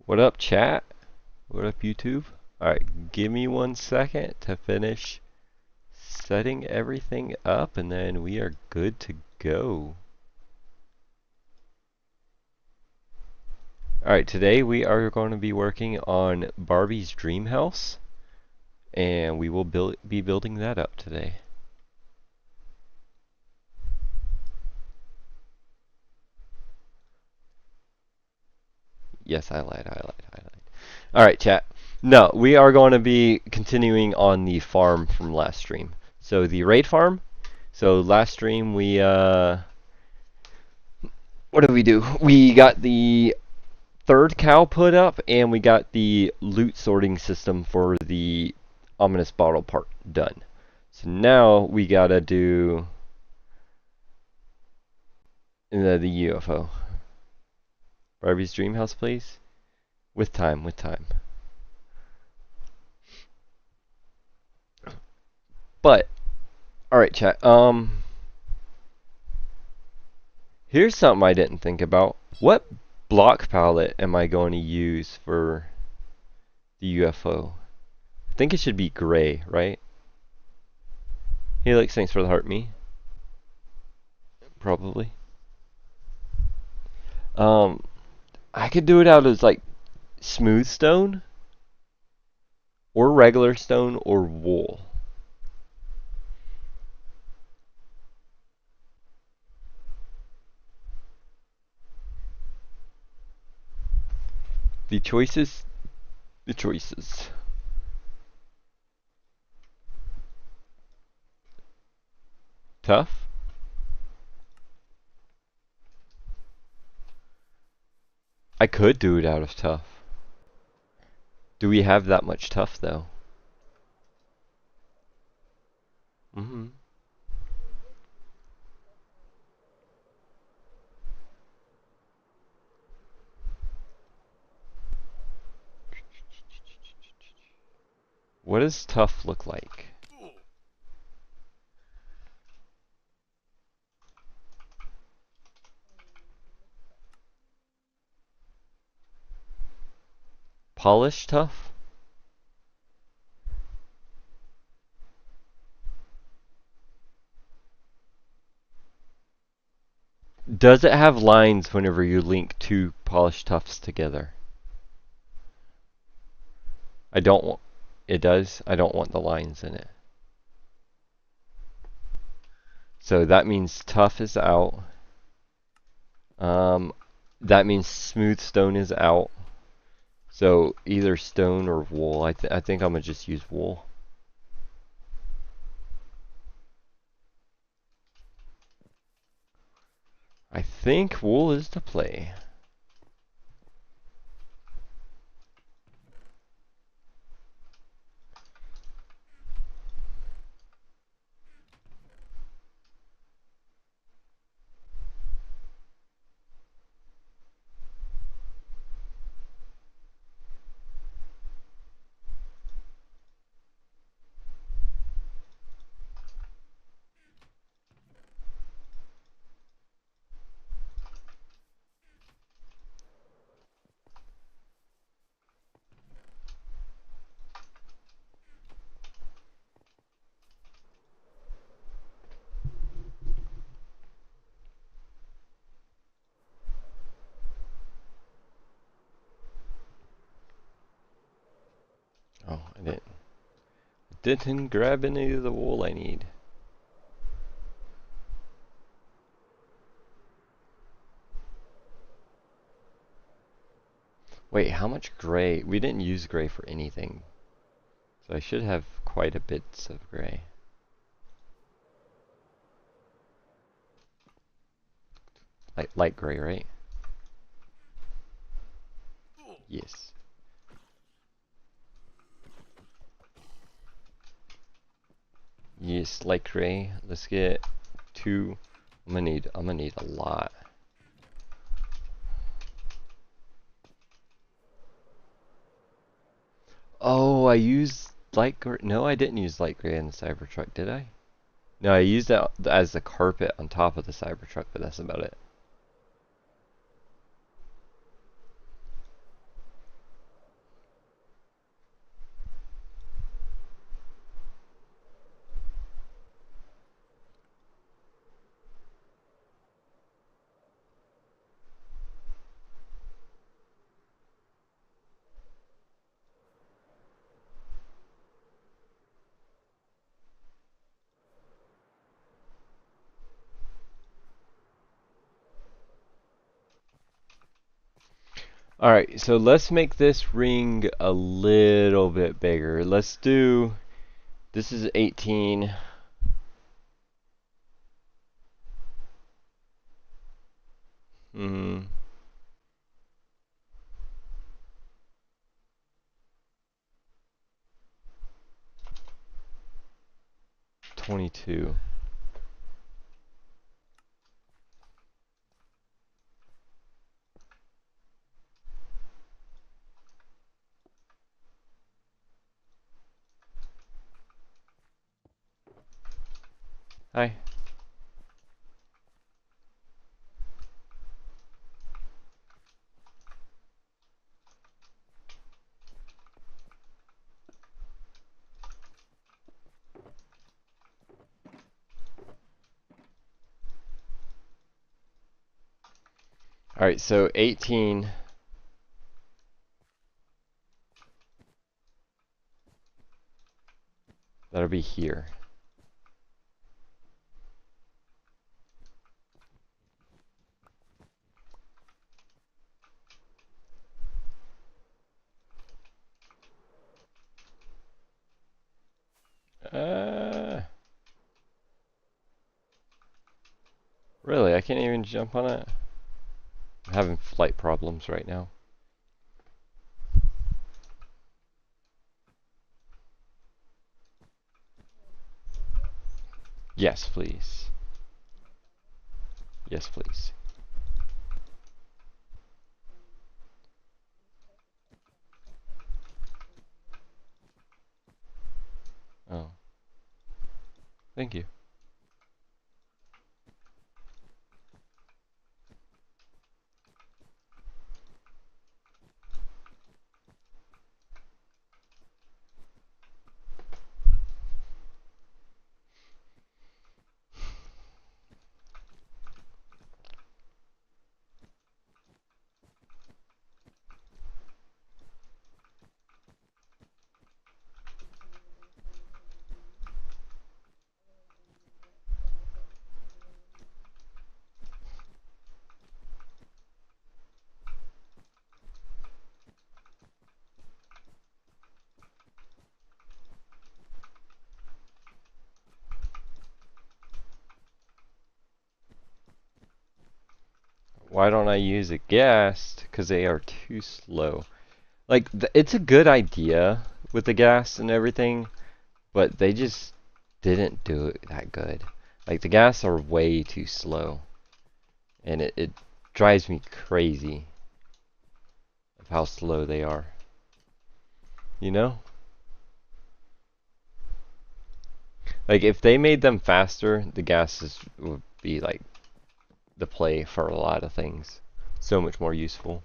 What up, chat? What up, YouTube? Alright, give me 1 second to finish setting everything up, and then we are good to go. Alright, today we are going to be working on Barbie's Dream House, and we will be building that up today. Yes, I lied. Alright, chat. No, we are going to be continuing on the farm from last stream. So the raid farm. So last stream we what did we do? We got the third cow put up, and we got the loot sorting system for the ominous bottle part done. So now we gotta do the UFO. Barbie's Dream House, please. With time. But alright, chat. Here's something I didn't think about. What block palette am I going to use for the UFO? I think it should be gray, right? Helix, thanks for the heart, me. Probably. I could do it out as like smooth stone, or regular stone, or wool. The choices. Tough? I could do it out of tough. Do we have that much tough though? What does tough look like? Polished tough? Does it have lines whenever you link two polished tufts together? I don't want... It does? I don't want the lines in it. So that means tough is out. That means smooth stone is out. So either stone or wool. I think I'm gonna just use wool. I think wool is the play. Oh, I didn't grab any of the wool I need. Wait, how much gray? We didn't use gray for anything. So I should have quite a bit of gray. Light gray, right? Yes. Yes, light gray. Let's get two. I'm gonna need a lot. Oh, I used light gray. No, I didn't use light gray in the Cybertruck, did I? No, I used that as the carpet on top of the Cybertruck, but that's about it. Alright, so let's make this ring a little bit bigger. Let's do, this is 18. Hmm. 22. Hi. Alright, so 18. That'll be here. Really? I can't even jump on it? I'm having flight problems right now. Yes, please. Yes, please. Oh. Thank you. Why don't I use a ghast? Because they are too slow. Like, it's a good idea with the ghast and everything, but they just didn't do it that good. Like, the ghasts are way too slow. And it drives me crazy of how slow they are. You know? Like, if they made them faster, the ghasts would be, like, the play for a lot of things. So much more useful.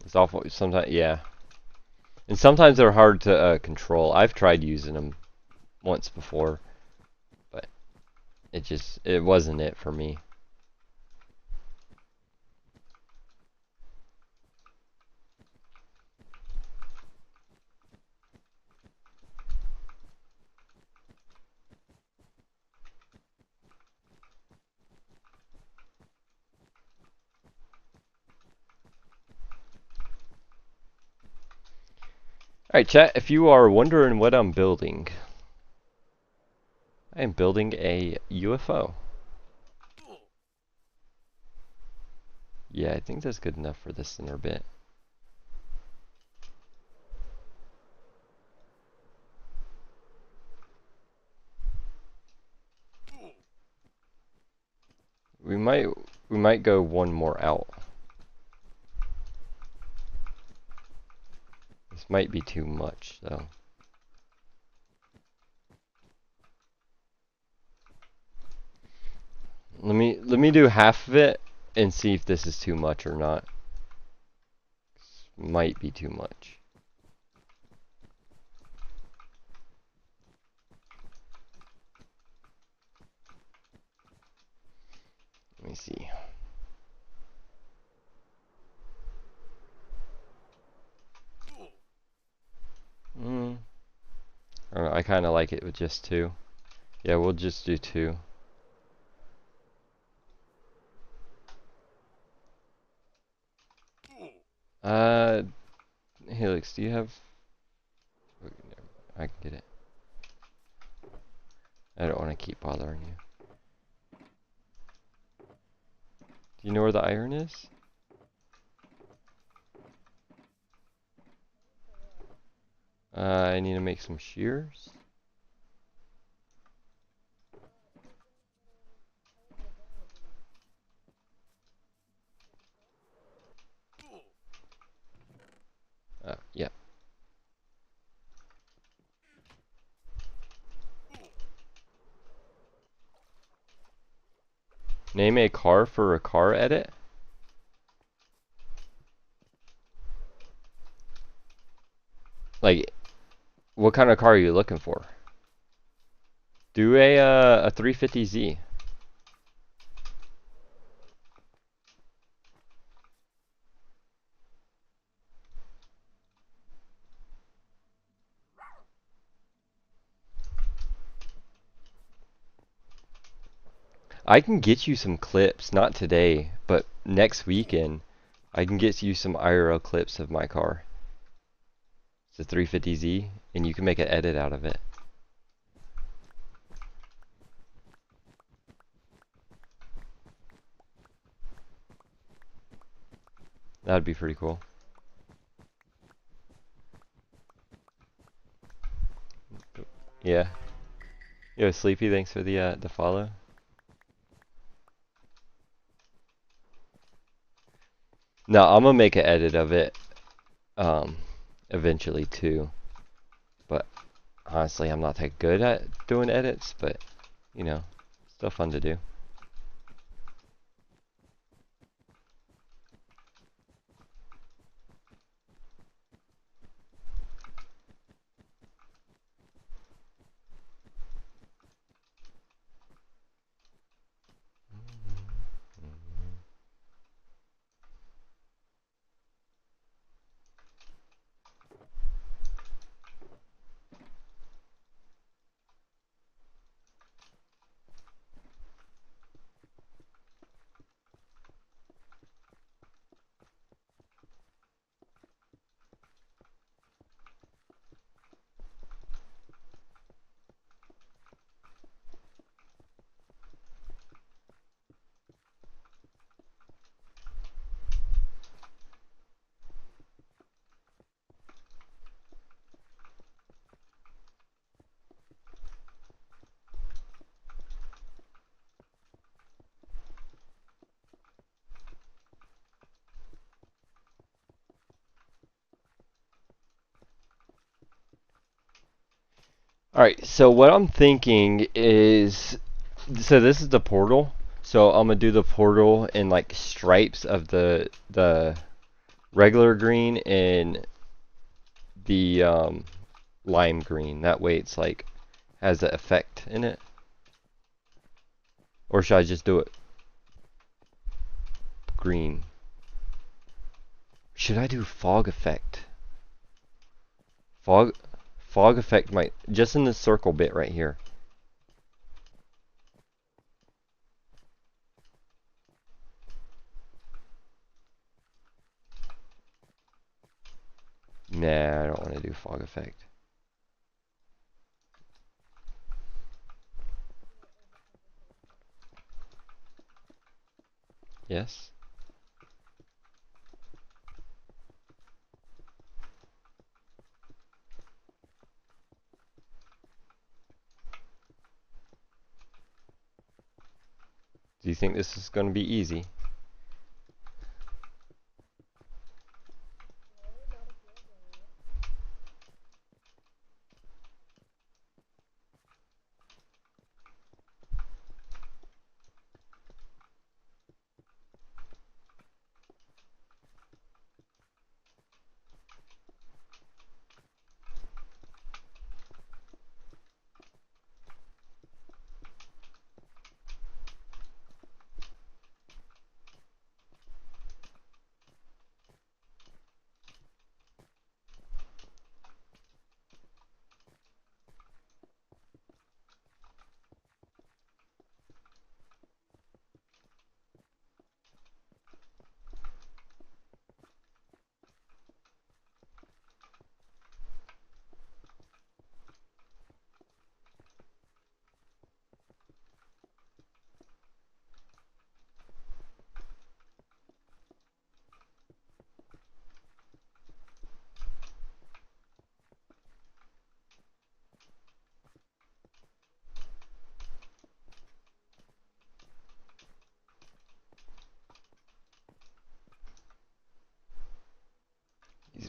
It's awful. Sometimes, yeah. And sometimes they're hard to control. I've tried using them once before, but it wasn't it for me. Alright, chat, if you are wondering what I'm building, I am building a UFO. Yeah, I think that's good enough for the center bit. We might go one more out. This might be too much though. Let me do half of it and see if this is too much or not. Might be too much. Let me see. I don't know, I kind of like it with just 2. Yeah, we'll just do 2. Helix, do you have... I can get it. I don't want to keep bothering you. Do you know where the iron is? I need to make some shears. Yep. Name a car for a car edit. Like, what kind of car are you looking for? Do a 350Z. I can get you some clips, not today, but next weekend. I can get you some IRL clips of my car. It's a 350Z, and you can make an edit out of it. That'd be pretty cool. Yeah. Yo, Sleepy, thanks for the follow. No, I'm gonna make an edit of it, eventually too. But honestly, I'm not that good at doing edits, but you know, still fun to do. Alright, so what I'm thinking is, so this is the portal, so I'm gonna do the portal in like stripes of the regular green and the lime green. That way it's like has an effect in it. Or should I just do it green? Should I do fog effect? Fog effect might, just in the circle bit right here. Nah, I don't want to do fog effect. Yes? Do you think this is going to be easy?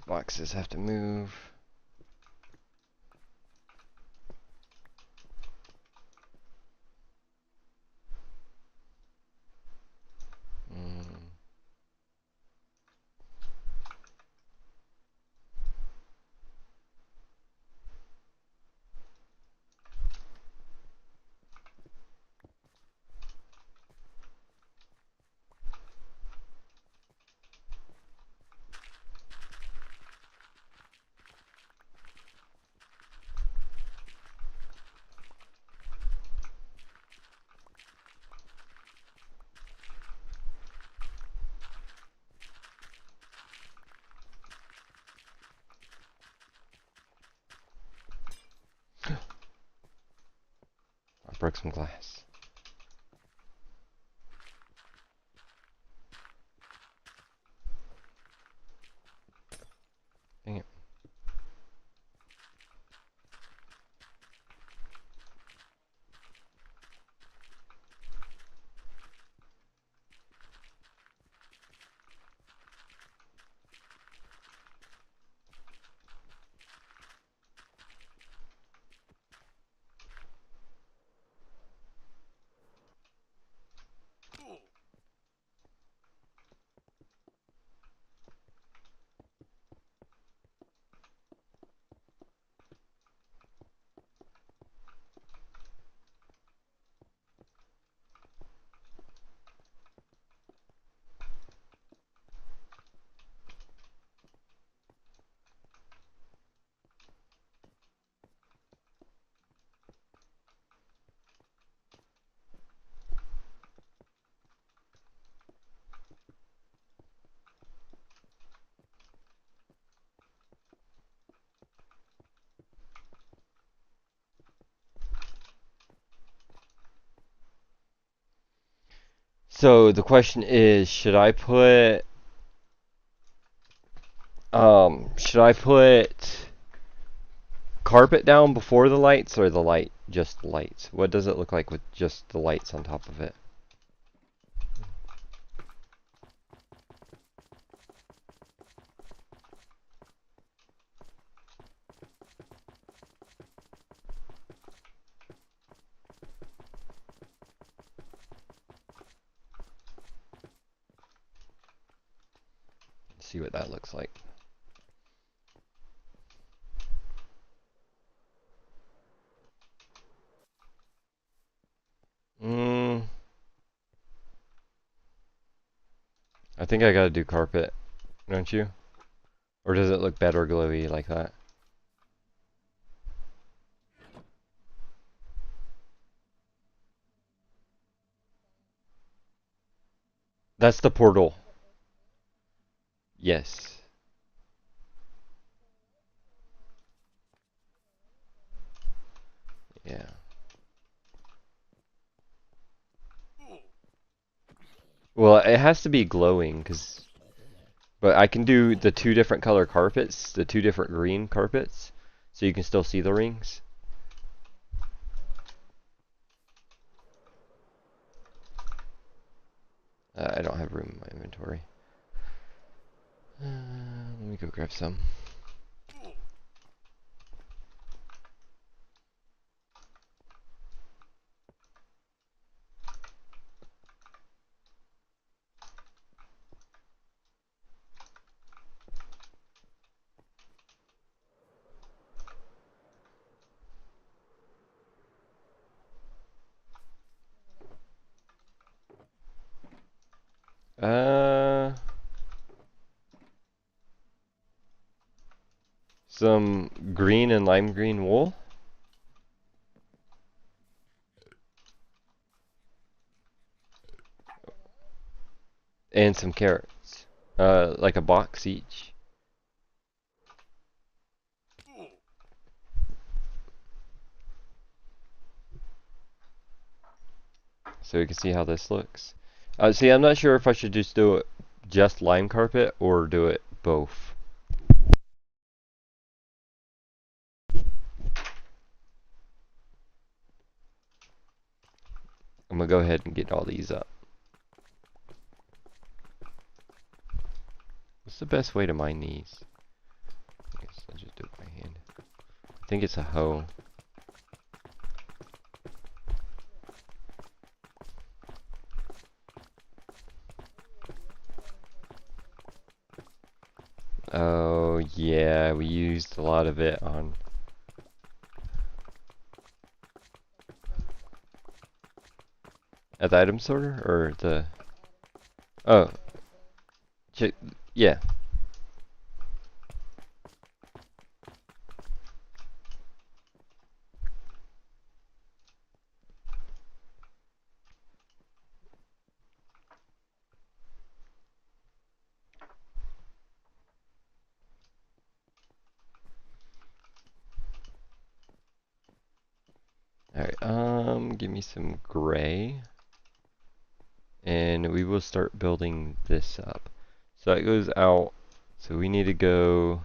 boxes have to move. I broke some glass. Dang it. So the question is, should I put carpet down before the lights, or just the lights? What does it look like with just the lights on top of it? See what that looks like. I think I gotta do carpet, don't you? Or does it look better glowy like that? That's the portal. Yes. Yeah. Well, it has to be glowing, but I can do the two different color carpets, the two different green carpets, so you can still see the rings. I don't have room in my inventory. Let me go grab some. Some green and lime green wool. And some carrots. Like a box each. So you can see how this looks. See, I'm not sure if I should just do it just lime carpet or do it both. I'm gonna go ahead and get all these up. What's the best way to mine these? think it's a hoe. Oh, yeah, we used a lot of it on... At the item sorter? Or the... Oh. Yeah. Alright, give me some gray. And we will start building this up. So that goes out. So we need to go...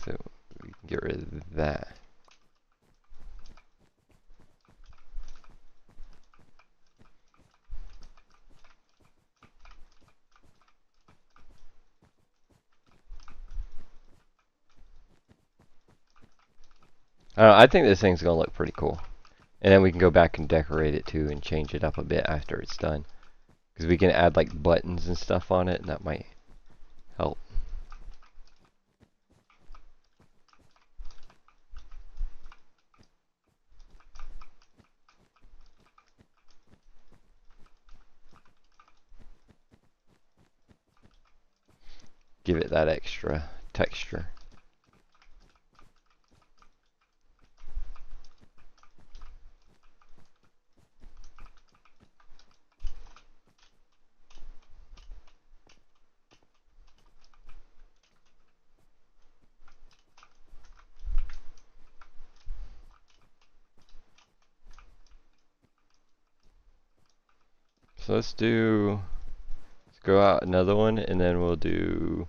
So we can get rid of that. I think this thing's gonna look pretty cool. And then we can go back and decorate it too and change it up a bit after it's done. Because we can add like buttons and stuff on it and that might help. Give it that extra texture. So let's go out another one and then we'll do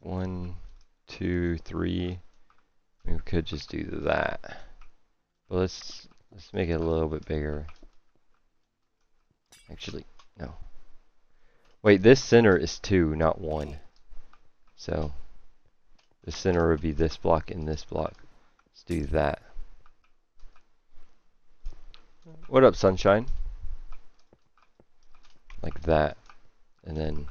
1, 2, 3. We could just do that. But let's make it a little bit bigger. Actually, no. Wait, this center is 2, not 1. So the center would be this block and this block. Let's do that. What up, sunshine? Like that. And then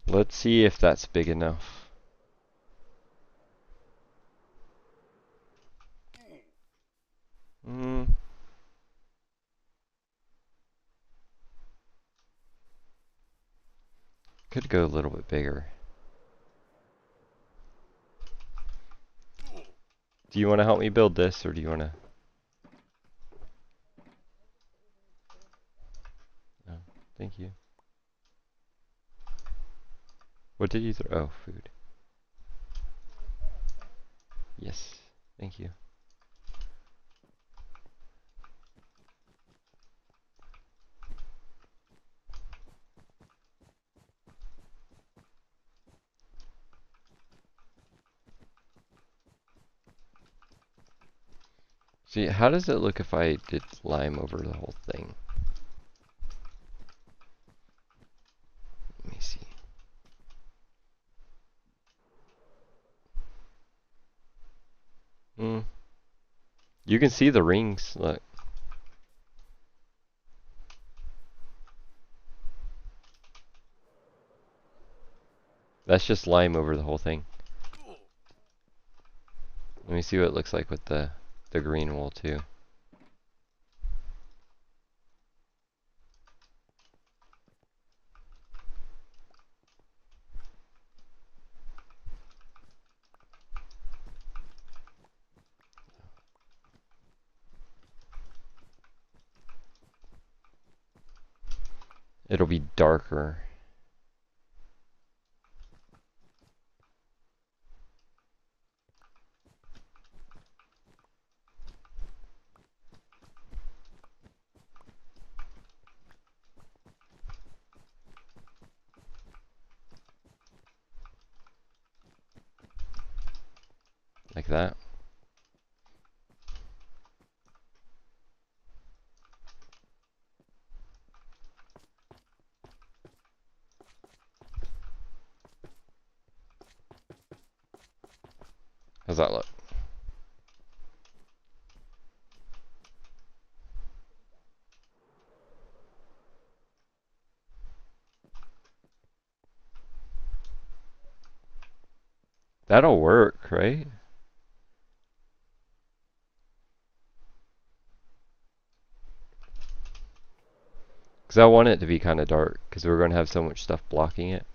let's see if that's big enough. Could go a little bit bigger. Do you want to help me build this, or do you want to? No, thank you. What did you throw? Oh, food. Yes, thank you. See, how does it look if I did lime over the whole thing? Let me see. You can see the rings, look. That's just lime over the whole thing. Let me see what it looks like with the green wool too. It'll be darker. like that. How's that look? That'll work, right? Because I want it to be kind of dark, because we're going to have so much stuff blocking it.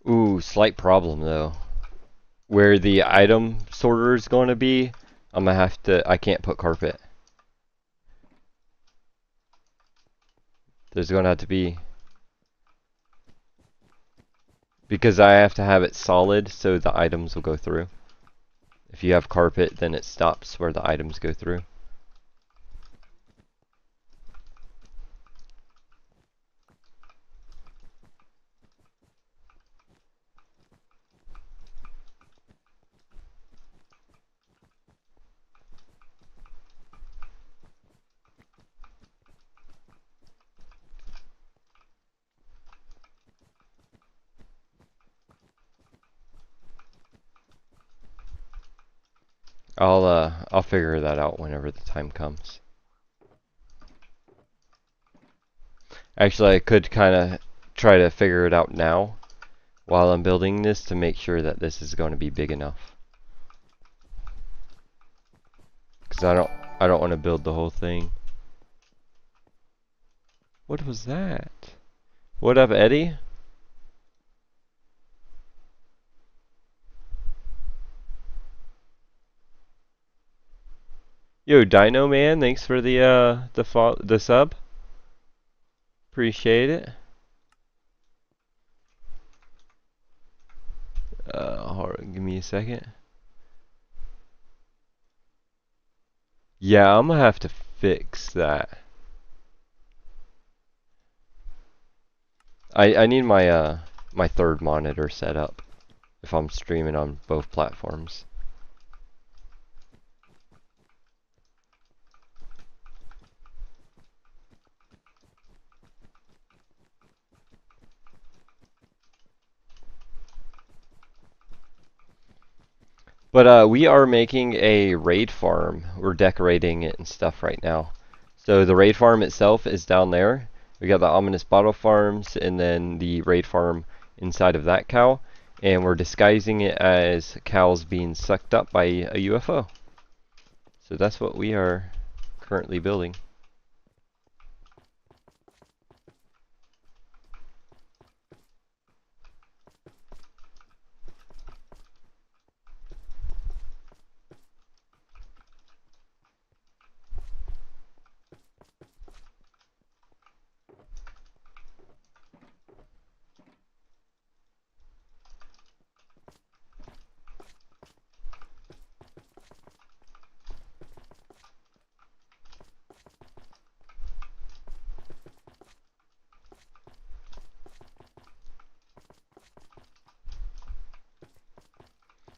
Ooh, slight problem though. Where the item sorter is going to be, I'm going to have to, I can't put carpet. There's going to have to be, because I have to have it solid so the items will go through. If you have carpet, then it stops where the items go through. I'll figure that out whenever the time comes. Actually, I could kind of try to figure it out now while I'm building this to make sure that this is going to be big enough. Because I don't want to build the whole thing. What was that? What up, Eddie? Yo, Dino Man, thanks for the sub. Appreciate it. Hold on, give me a second. Yeah, I'm gonna have to fix that. I need my my third monitor set up if I'm streaming on both platforms. But we are making a raid farm. We're decorating it and stuff right now. So the raid farm itself is down there. We got the ominous bottle farms and then the raid farm inside of that cow. And we're disguising it as cows being sucked up by a UFO. So that's what we are currently building.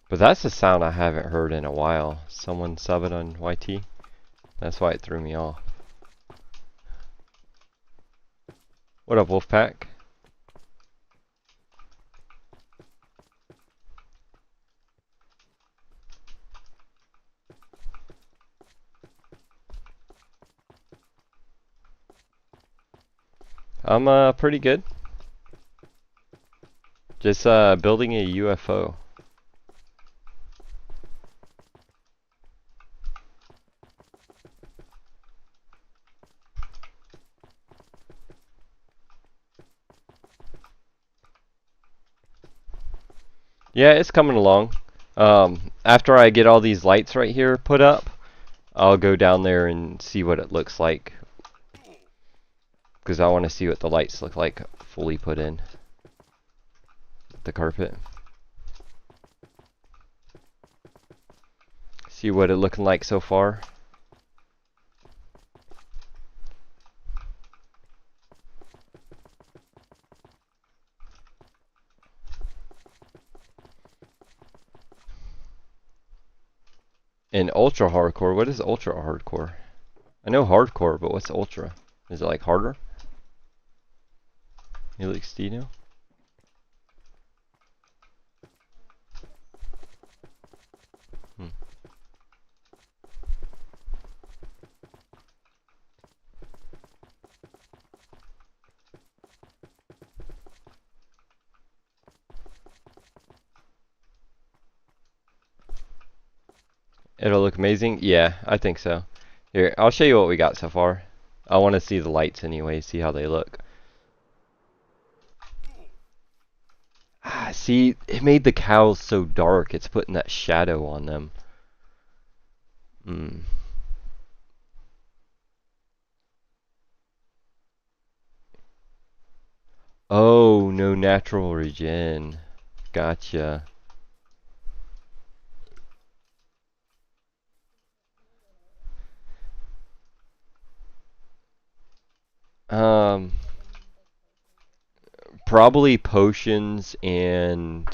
But that's a sound I haven't heard in a while. Someone subbing on YT. That's why it threw me off. What up, Wolfpack? I'm pretty good. Just building a UFO. Yeah, it's coming along. After I get all these lights right here put up, I'll go down there and see what it looks like, because I want to see what the lights look like fully put in the carpet. See what it looking like so far. And ultra hardcore, what is ultra hardcore? I know hardcore, but what's ultra? Is it like harder? Helix, do you know? Hmm. It'll look amazing? Yeah, I think so. Here, I'll show you what we got so far. I want to see the lights anyway, see how they look. Ah, see, it made the cows so dark. It's putting that shadow on them. Hmm. Oh, no natural regen. Gotcha. Um, Probably potions and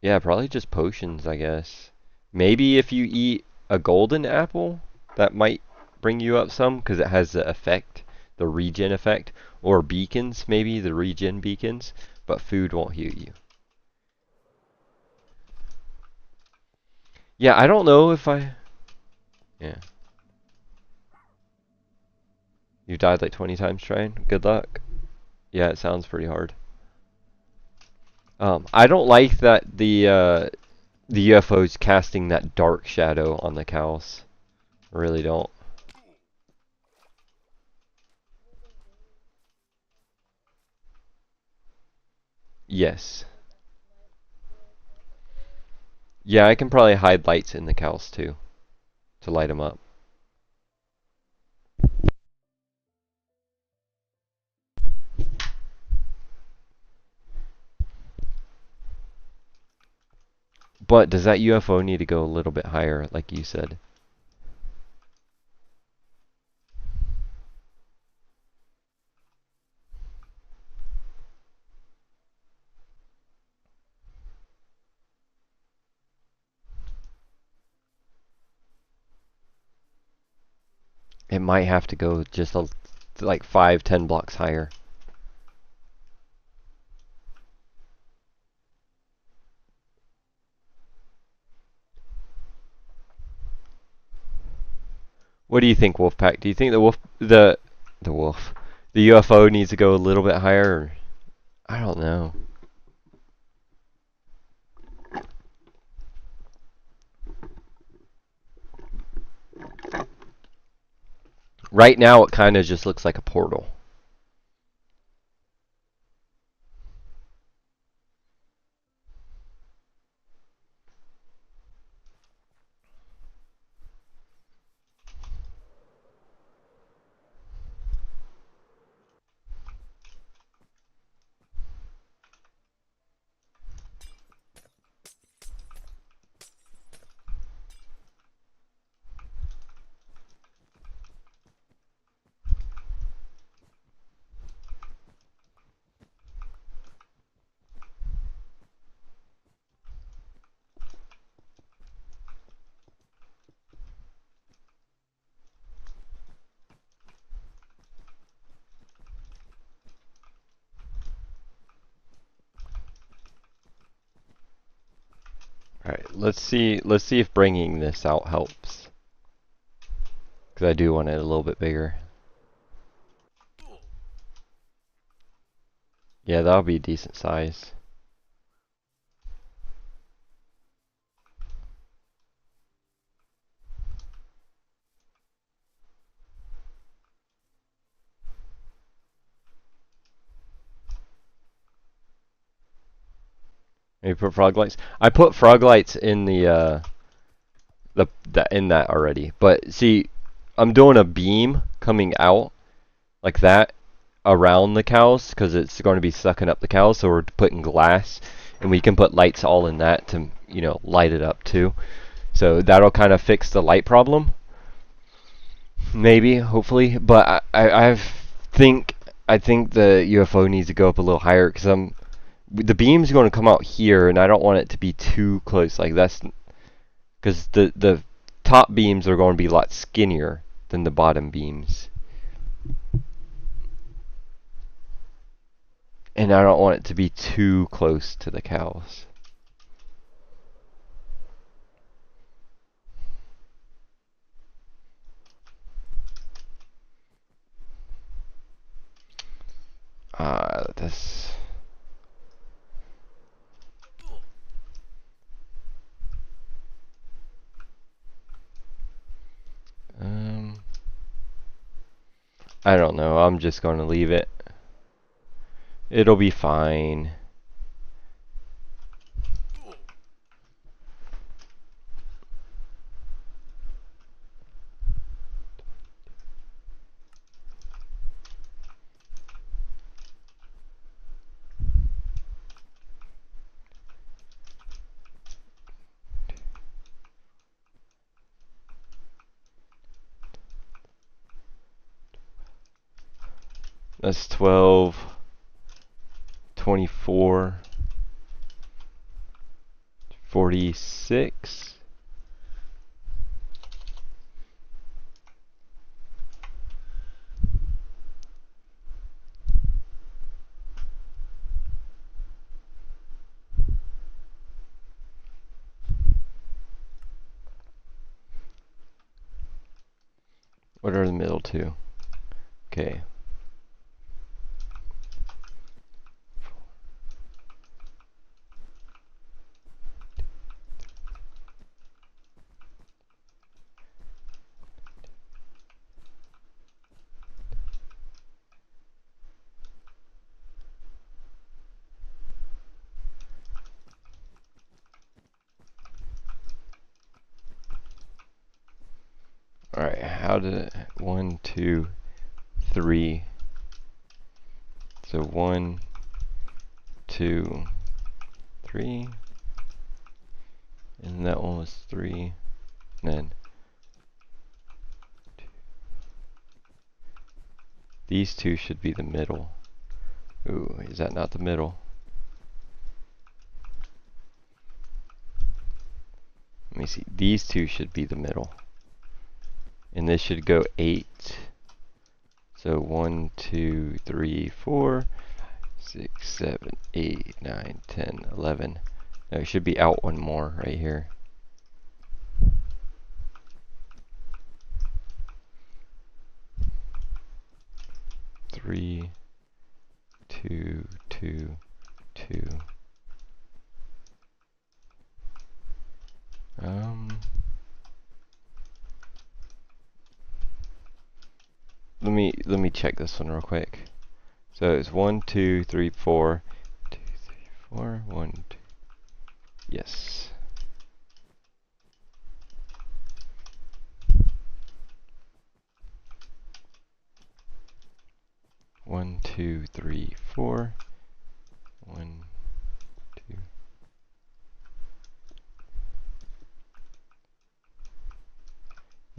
yeah, probably just potions, I guess. Maybe if you eat a golden apple, that might bring you up some because it has the effect, the regen effect, or beacons, maybe the regen beacons, but food won't heal you. Yeah, I don't know if I. Yeah. You died like 20 times trying? Good luck. Yeah, it sounds pretty hard. I don't like that the UFO's casting that dark shadow on the cows. I really don't. Yes. Yeah, I can probably hide lights in the cows too to light them up. But does that UFO need to go a little bit higher, like you said? It might have to go just like 5, 10 blocks higher. What do you think, Wolfpack? Do you think the wolf the UFO needs to go a little bit higher? Or, I don't know. Right now, it kind of just looks like a portal. Alright, let's see. Let's see if bringing this out helps. Because I do want it a little bit bigger. Yeah, that'll be a decent size. You put frog lights. I put frog lights in in that already. But see, I'm doing a beam coming out like that around the cows because it's going to be sucking up the cows. So we're putting glass, and we can put lights all in that to light it up too. So that'll kind of fix the light problem. Maybe, hopefully, but I think the UFO needs to go up a little higher because the beam's going to come out here, and I don't want it to be too close. Like that's because the top beams are going to be a lot skinnier than the bottom beams, and I don't want it to be too close to the cows. This. I don't know. I'm just going to leave it. It'll be fine. That's 12, 24, 46. What are the middle two? Okay. Alright, how did it? 1, 2, 3. So 1, 2, 3. And that one was 3. And then these two should be the middle. Ooh, is that not the middle? Let me see. These two should be the middle. And this should go 8. So 1, 2, 3, 4, 6, 7, 8, 9, 10, 11. No, it should be out one more right here. Three, 2, 2, 2. Let me check this one real quick. So it's 1, 2, 3, 4. 2, 3, 4. 1, 2. Yes. One, 2, 3, 4. 1, 2.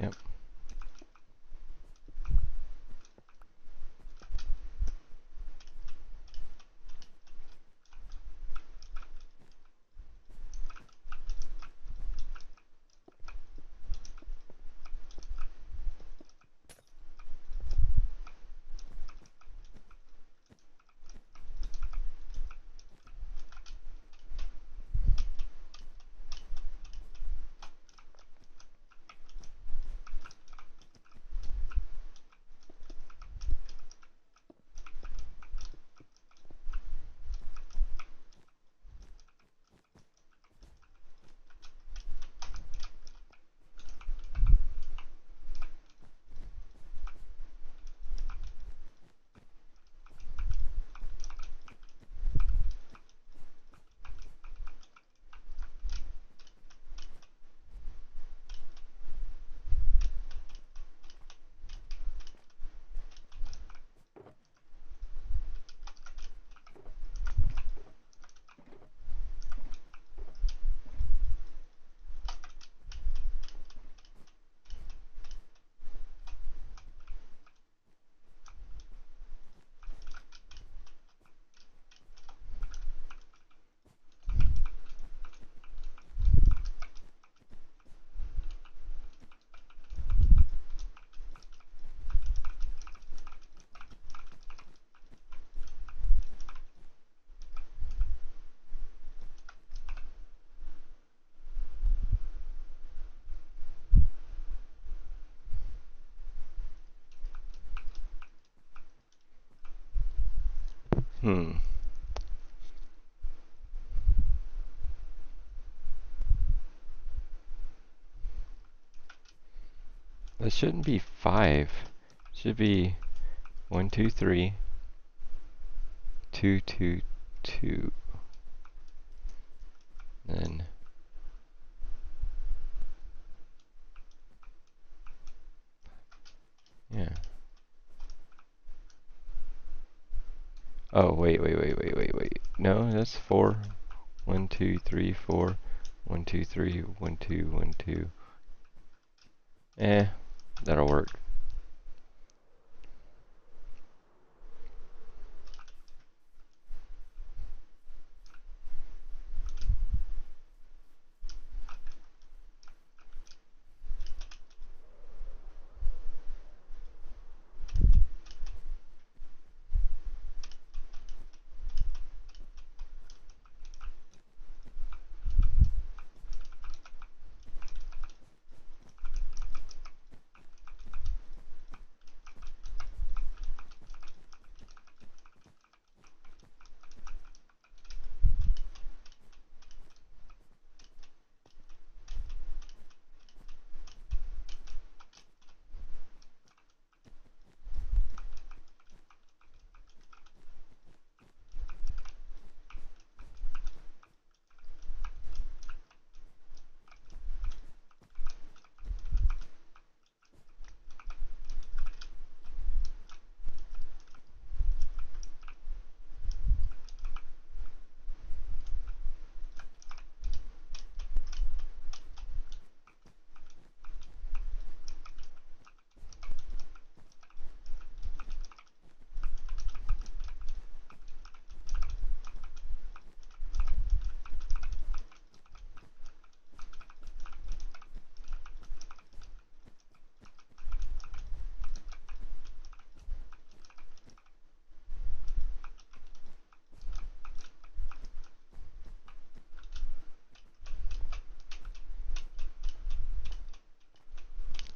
Yep. Hmm. That shouldn't be 5. Should be 1, 2, 3, 2, 2, 2. Then yeah. Oh wait. No, that's 4. 1, 2, 3, 4. 1, 2, 3. 1, 2, 1, 2. That'll work.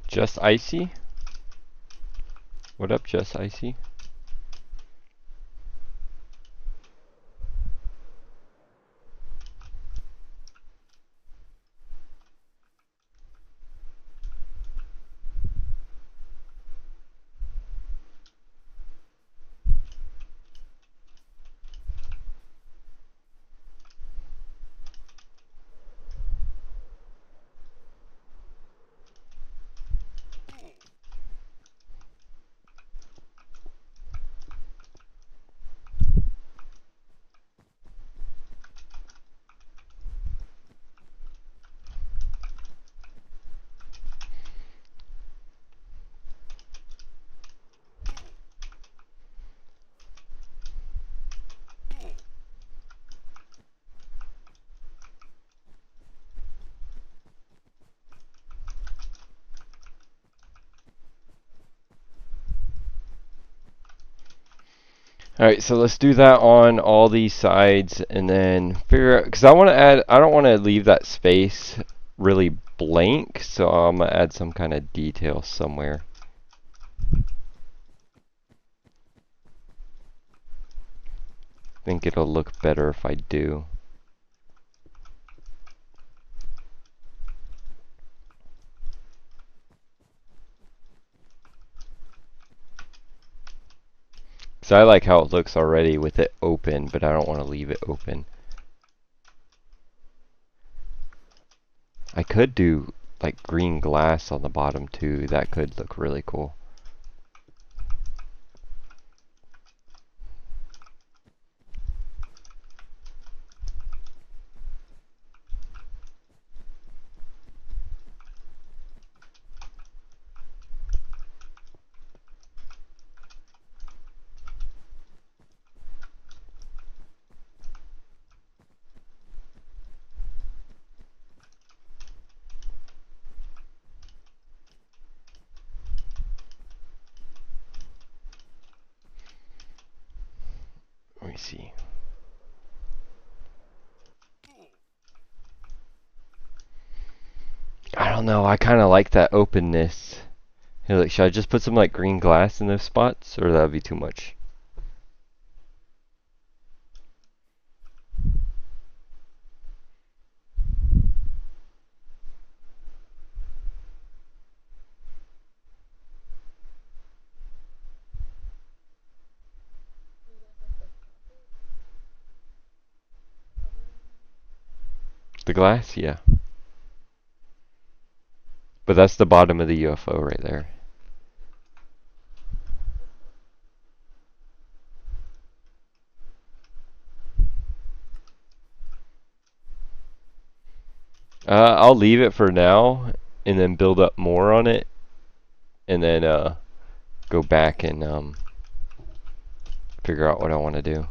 Just Icy? What up, Just Icy? Alright, so let's do that on all these sides and then figure out, because I want to add, I don't want to leave that space really blank, so I'm going to add some kind of detail somewhere. I think it'll look better if I do. So I like how it looks already with it open, but I don't want to leave it open. I could do like green glass on the bottom too. That could look really cool. Let me see. I don't know, I kind of like that openness. Hey, look, should I just put some like green glass in those spots, or that would be too much? The glass, yeah. But that's the bottom of the UFO right there. I'll leave it for now and then build up more on it and then go back and figure out what I want to do.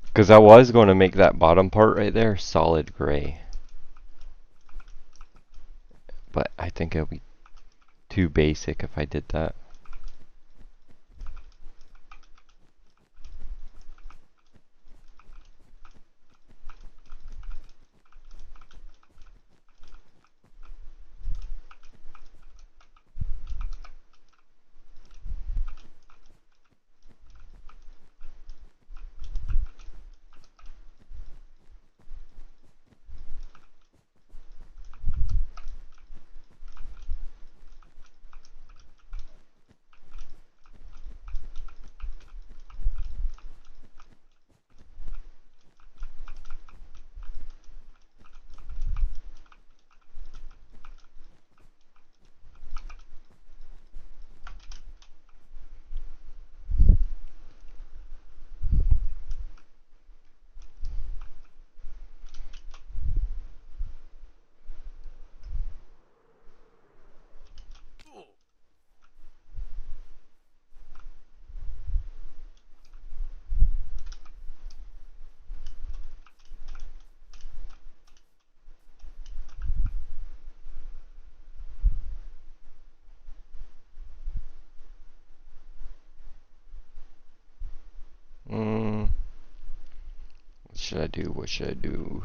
Because I was going to make that bottom part right there solid gray. But I think it'll be too basic if I did that. What should I do? What should I do?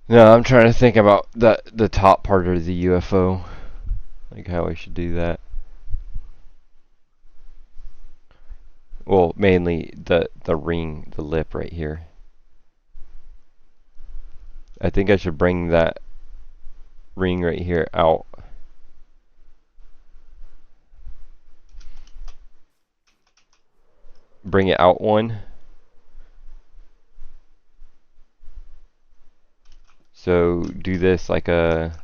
No, I'm trying to think about the top part of the UFO. Like how I should do that. Well, mainly the ring, the lip right here. I think I should bring that ring right here out. Bring it out one. So do this like a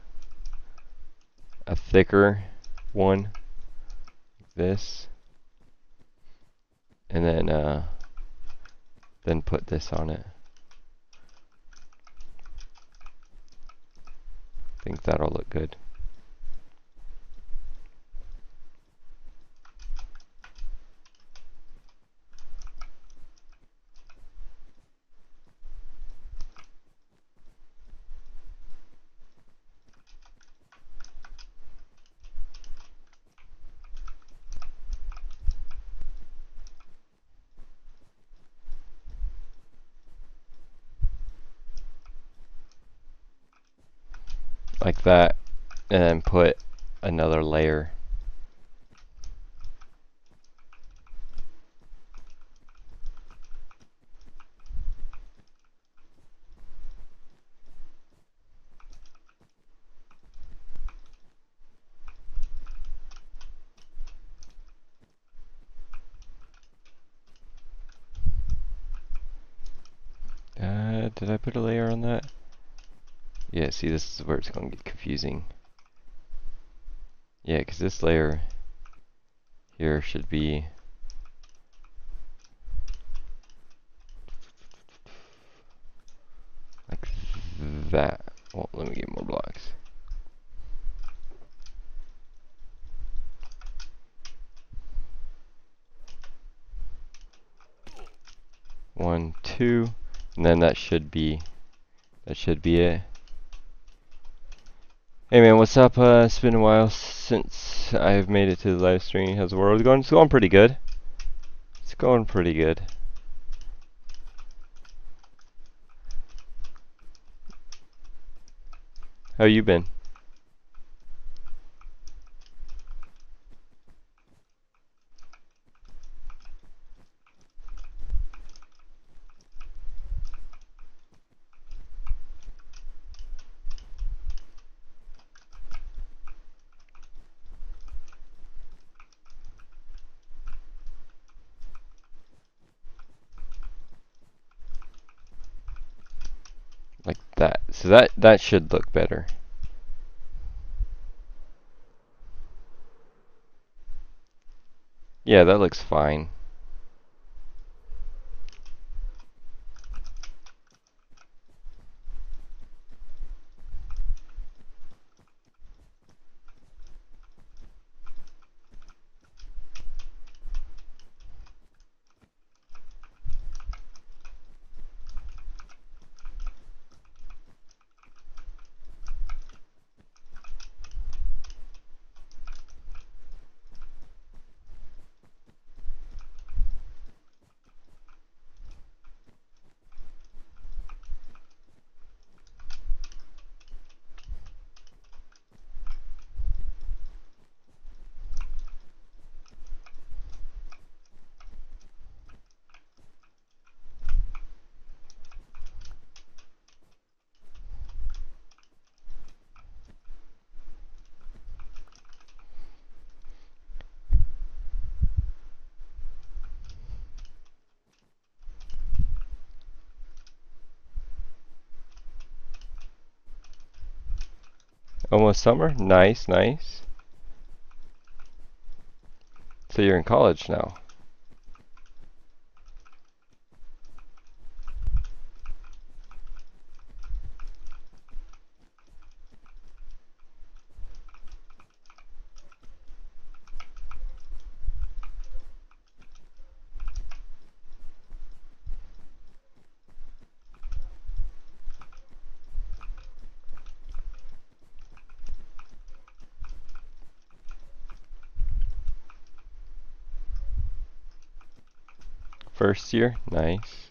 thicker one, like this, and then put this on it. I think that'll look good. Like that, and then put another layer. Did I put a layer on that? Yeah, see, this is where it's going to get confusing. Yeah, because this layer here should be like that. Well, let me get more blocks. One, two, and then that should be it. Hey man, what's up? It's been a while since I've made it to the live stream. How's the world going? It's going pretty good. It's going pretty good. How you been? Like that. So that should look better. Yeah, that looks fine. Almost summer? Nice, nice. So you're in college now. First year? Nice.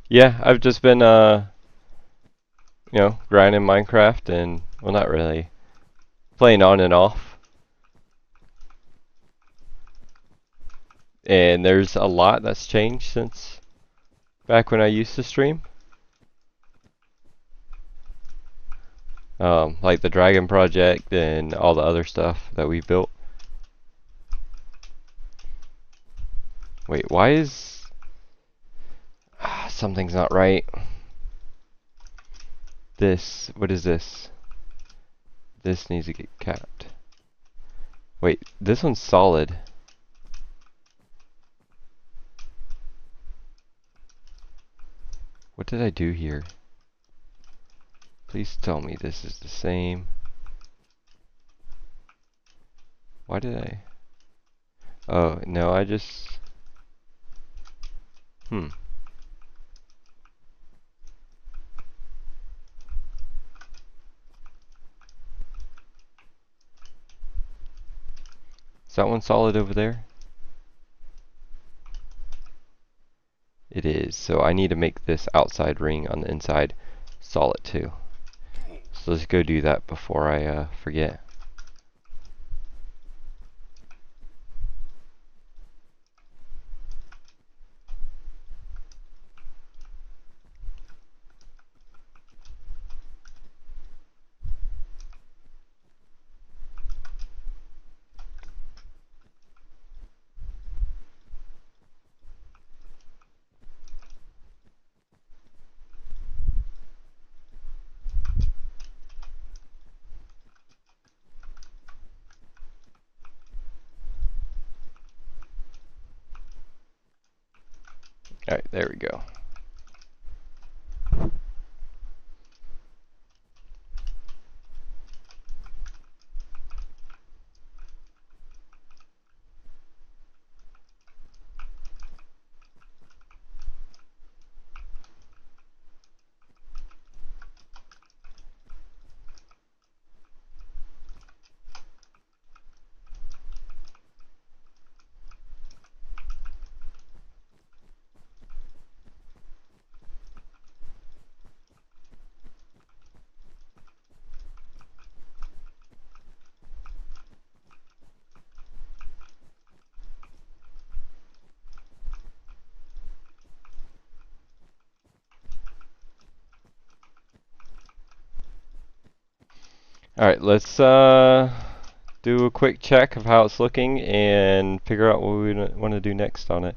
Yeah, I've just been grinding Minecraft and, well, not really. Playing on and off. And there's a lot that's changed since back when I used to stream. Like the Dragon Project and all the other stuff that we built. Wait, why is... something's not right. This, what is this? This needs to get capped. Wait, this one's solid. What did I do here? Please tell me this is the same. Why did I... Oh, no, I just... Is that one solid over there? It is, so I need to make this outside ring on the inside solid too. So let's go do that before I forget. Alright, there we go. Alright, let's do a quick check of how it's looking and figure out what we want to do next on it.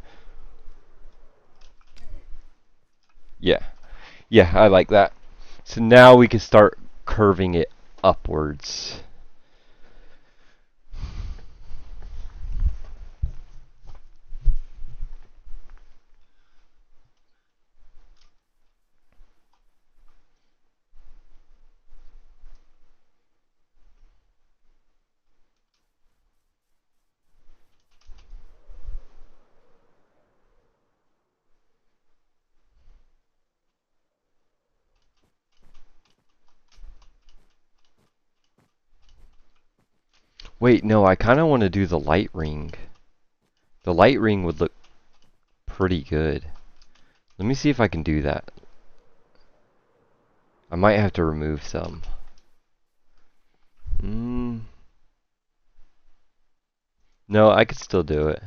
Yeah. Yeah, I like that. So now we can start curving it upwards. Wait, no, I kind of want to do the light ring. The light ring would look pretty good. Let me see if I can do that. I might have to remove some. No, I could still do it.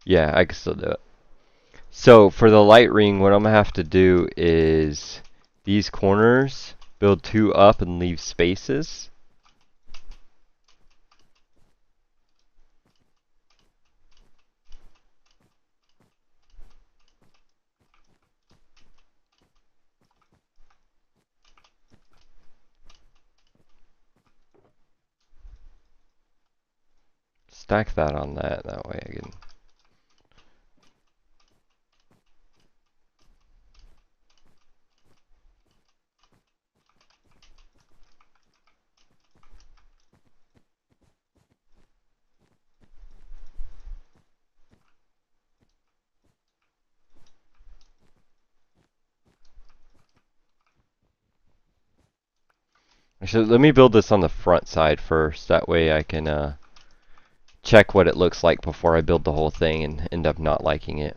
Yeah, I could still do it. So for the light ring, what I'm gonna have to do is these corners, build 2 up and leave spaces. Stack that on that way I can. Actually, let me build this on the front side first. That way I can check what it looks like before I build the whole thing and end up not liking it.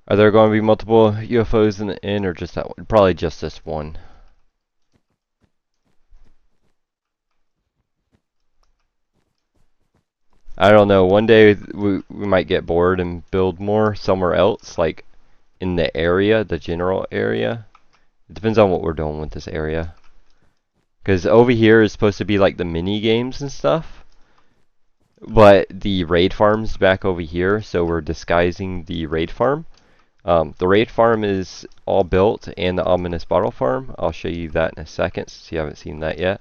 Are there going to be multiple UFOs in the inn, or just that one? Probably just this one. I don't know. One day we might get bored and build more somewhere else, like in the area, the general area. It depends on what we're doing with this area. Because over here is supposed to be like the mini games and stuff. But the raid farm's back over here, so we're disguising the raid farm. The raid farm is all built, and the ominous bottle farm. I'll show you that in a second, since you haven't seen that yet.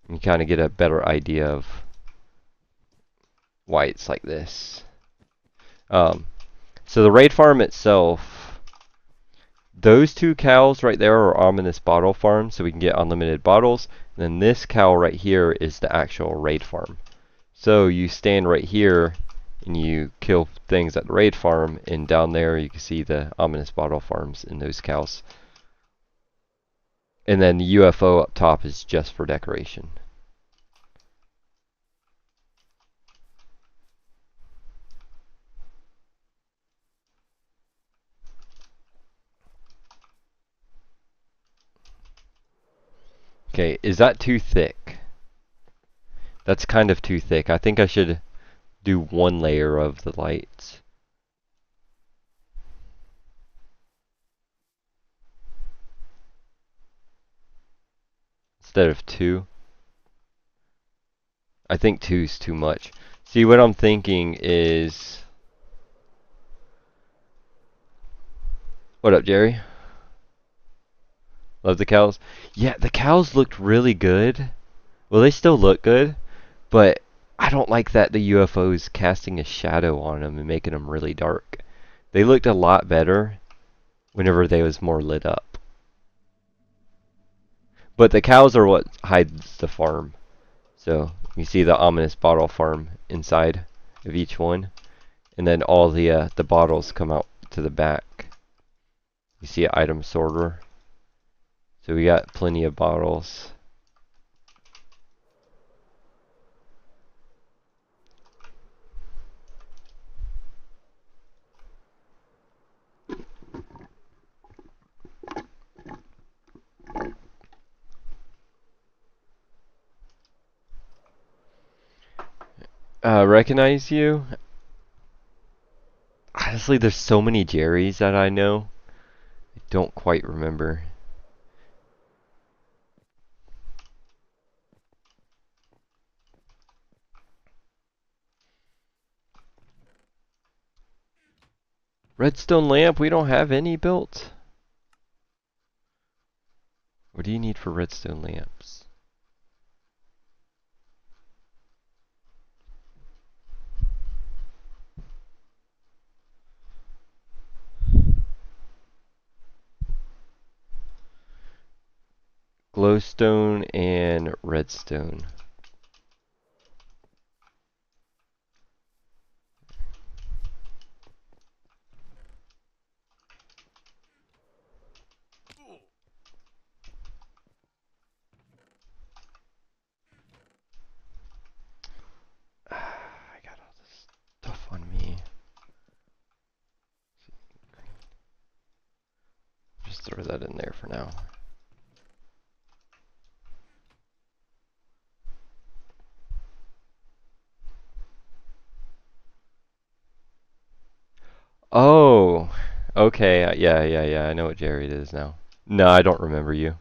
You kind of get a better idea of why it's like this. So the raid farm itself, those 2 cows right there are ominous bottle farms, so we can get unlimited bottles. And then this cow right here is the actual raid farm. So you stand right here and you kill things at the raid farm, and down there you can see the ominous bottle farms in those cows. And then the UFO up top is just for decoration. Okay, is that too thick? That's kind of too thick. I think I should do 1 layer of the lights. instead of 2. I think 2's too much. See, what I'm thinking is... What up, Jerry? Love the cows? Yeah, the cows looked really good. Well, they still look good, but I don't like that the UFO's casting a shadow on them and making them really dark. They looked a lot better whenever they was more lit up. But the cows are what hides the farm. So you see the ominous bottle farm inside of each one, and then all the bottles come out to the back. You see an item sorter. So we got plenty of bottles. Recognize you? Honestly, there's so many Jerrys that I know. I don't quite remember. Redstone lamp, we don't have any built. What do you need for redstone lamps? Glowstone and redstone. I got all this stuff on me. Just throw that in there for now. Oh, okay. Yeah. I know what Jerry it is now. No, I don't remember you.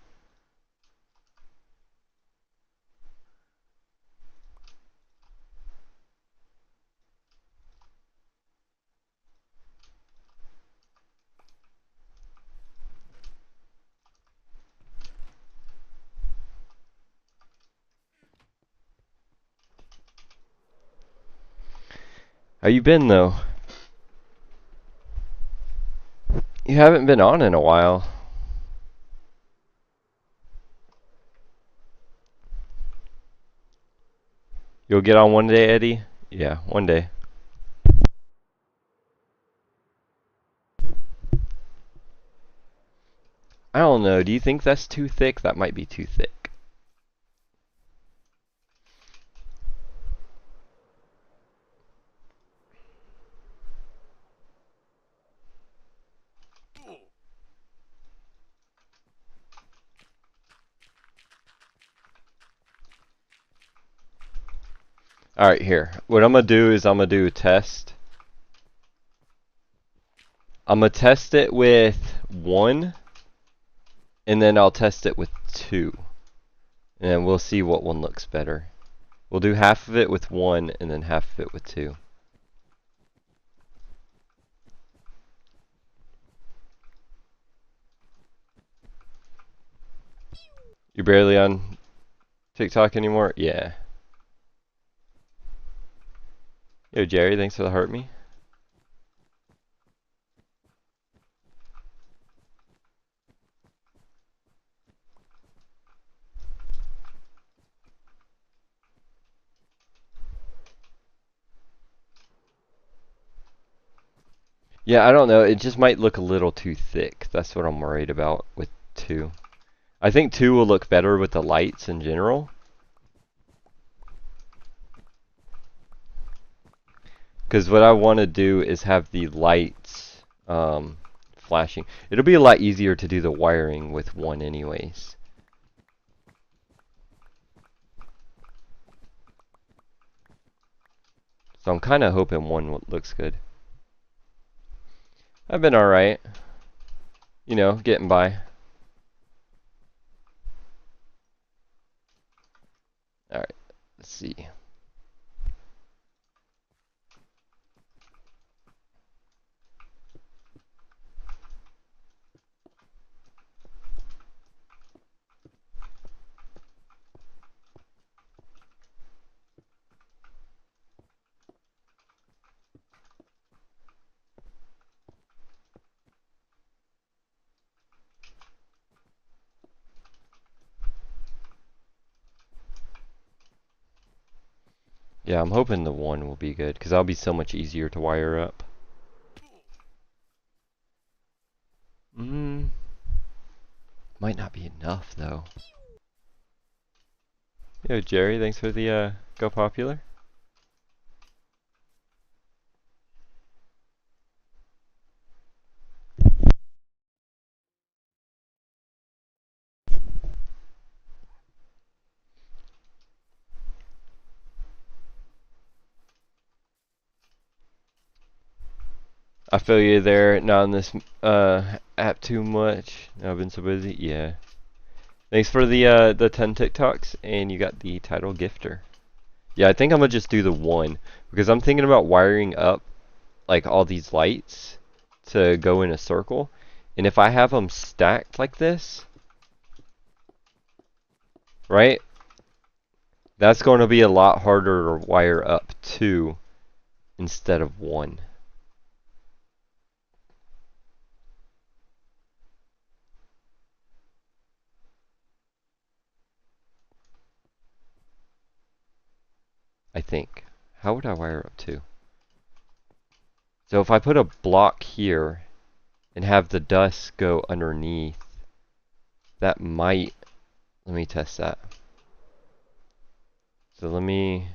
How you been though? You haven't been on in a while. You'll get on one day, Eddie? Yeah, one day. I don't know. Do you think that's too thick? That might be too thick. Alright, here. What I'm going to do is I'm going to do a test. I'm going to test it with 1, and then I'll test it with 2. And then we'll see what one looks better. We'll do half of it with 1, and then half of it with 2. You're barely on TikTok anymore? Yeah. Yo, Jerry, thanks for the heart me. Yeah, I don't know. It just might look a little too thick. That's what I'm worried about with 2. I think 2 will look better with the lights in general. Because what I want to do is have the lights flashing. It'll be a lot easier to do the wiring with 1 anyways. So I'm kind of hoping 1 looks good. I've been alright. You know, getting by. Let's see. Yeah, I'm hoping the 1 will be good, because that'll be so much easier to wire up. Might not be enough, though. Yo, Jerry, thanks for the, Go Popular. I feel you there, not on this, app too much. I've been so busy, yeah. Thanks for the 10 TikToks, and you got the title gifter. Yeah, I think I'm gonna just do the 1, because I'm thinking about wiring up, like, all these lights to go in a circle, and if I have them stacked like this, right, that's going to be a lot harder to wire up 2 instead of 1. I think. How would I wire up 2? So if I put a block here and have the dust go underneath, that might... Let me test that. So let me...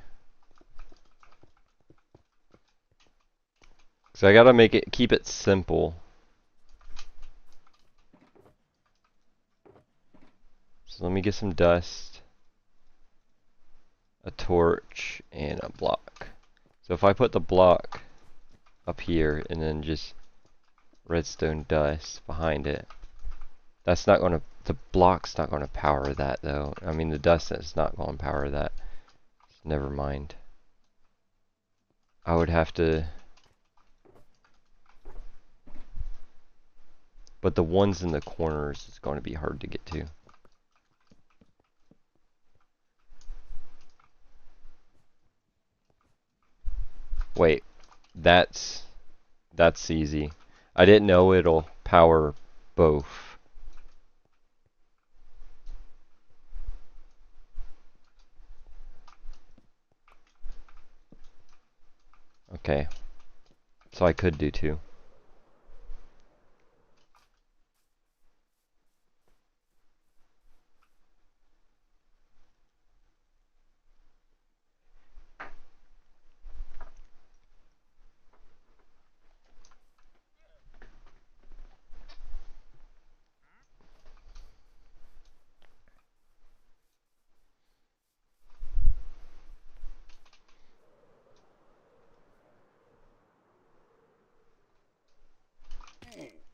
So I gotta keep it simple. So let me get some dust, a torch, and a block. So if I put the block up here and then just redstone dust behind it, that's not gonna, the block's not gonna power that though. I mean the dust is not gonna power that. Never mind. I would have to, but the ones in the corners is going to be hard to get to. Wait, that's easy. I didn't know it'll power both. Okay, so I could do 2.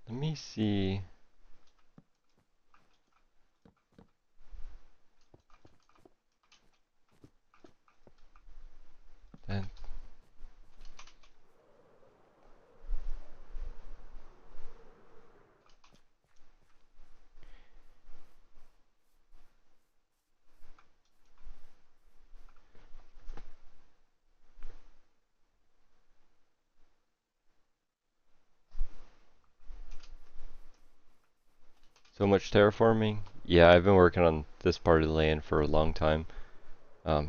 Let me see. That, so much terraforming? Yeah, I've been working on this part of the land for a long time.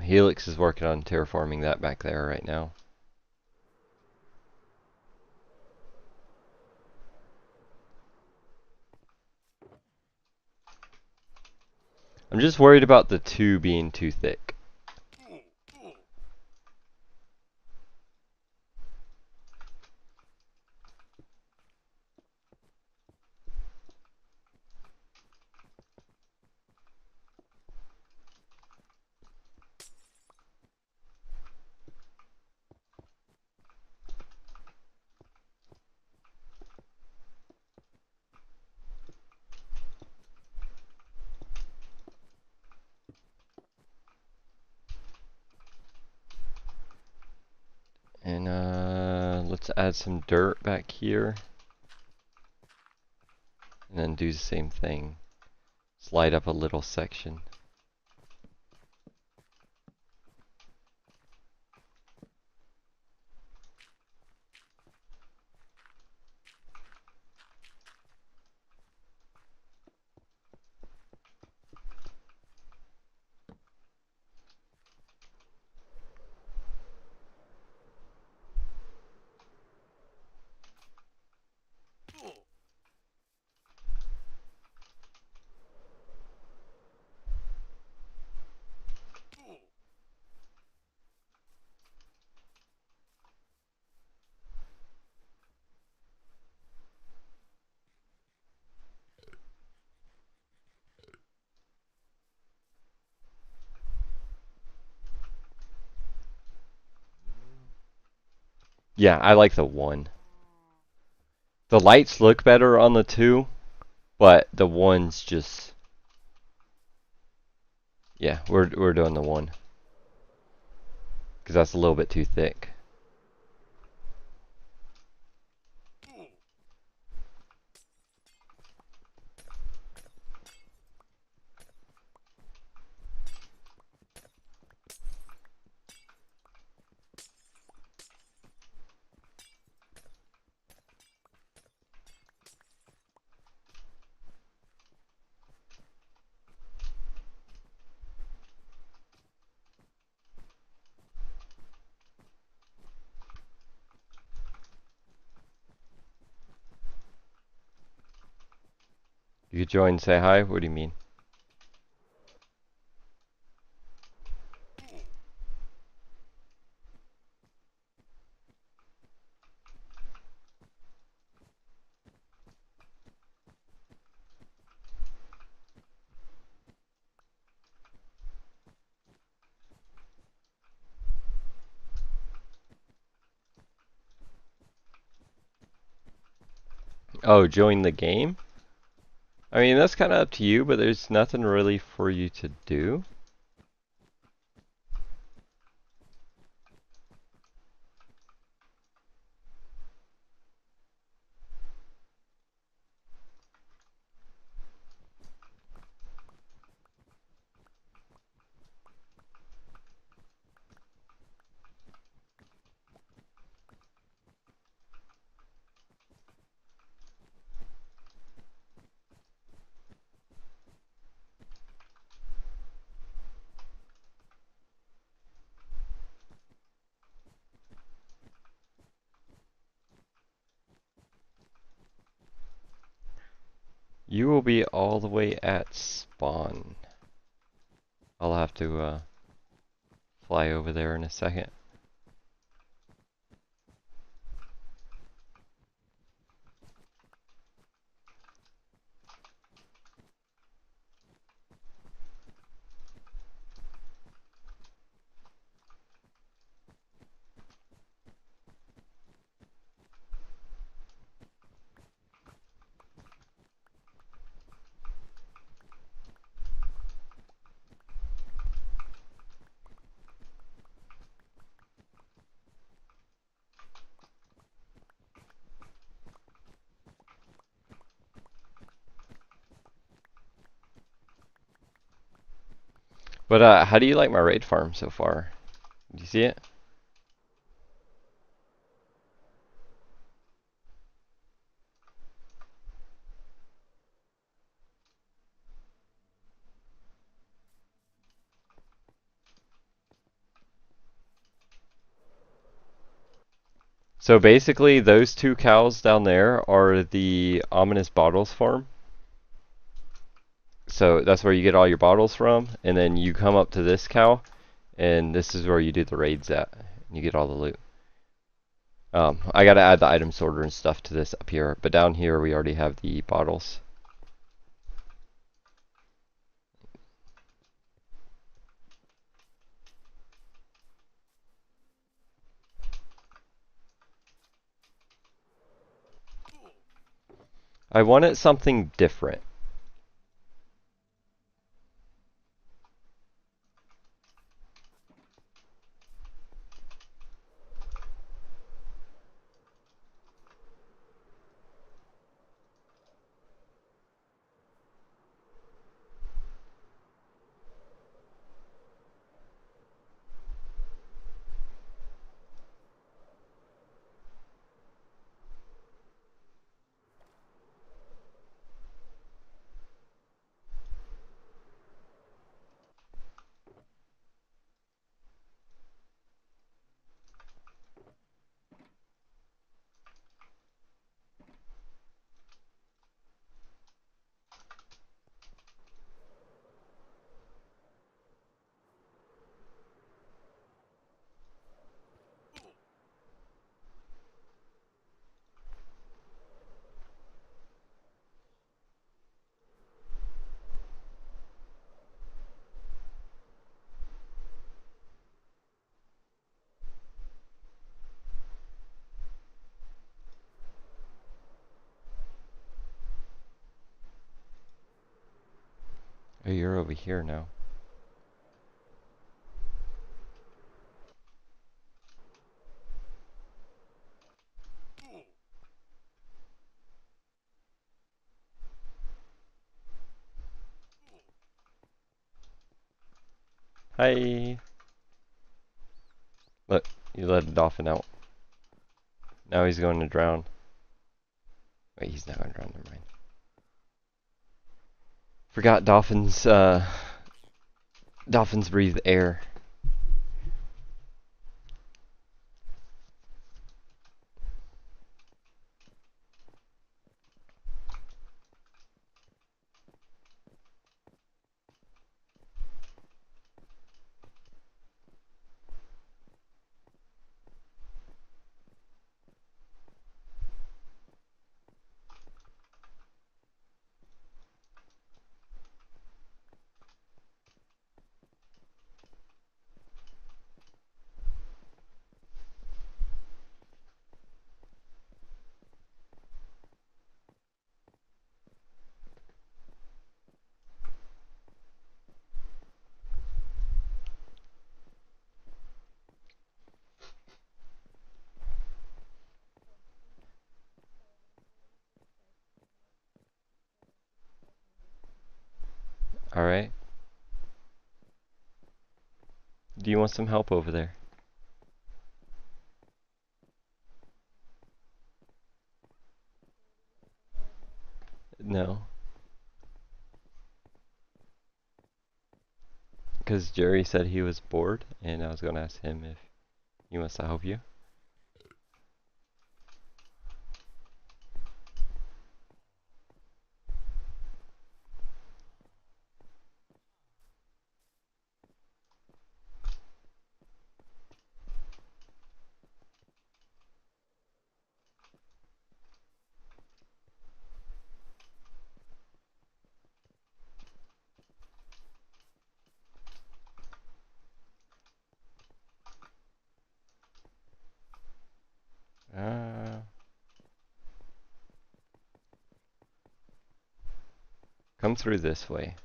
Helix is working on terraforming that back there right now. I'm just worried about the 2 being too thick. let's add some dirt back here. And then do the same thing. Slide up a little section. Yeah, I like the 1. The lights look better on the 2, but the 1's just... Yeah, we're doing the 1. Because that's a little bit too thick. You could join and say hi? What do you mean? Oh, join the game? I mean, that's kind of up to you, but there's nothing really for you to do. You will be all the way at spawn. I'll have to fly over there in a second. But how do you like my raid farm so far? Do you see it? So basically, those 2 cows down there are the Ominous Bottles farm. So that's where you get all your bottles from, and then you come up to this cow, and this is where you do the raids at. You get all the loot. I gotta add the item sorter and stuff to this up here, but down here we already have the bottles. I wanted something different. Oh, you're over here now. Hi. Look, you let a dolphin out. Now he's going to drown. Wait, he's not going to drown. Never mind. Forgot dolphins. Dolphins breathe air. Alright. Do you want some help over there? No. Because Jerry said he was bored, and I was going to ask him if he wants to help you. Come through this way.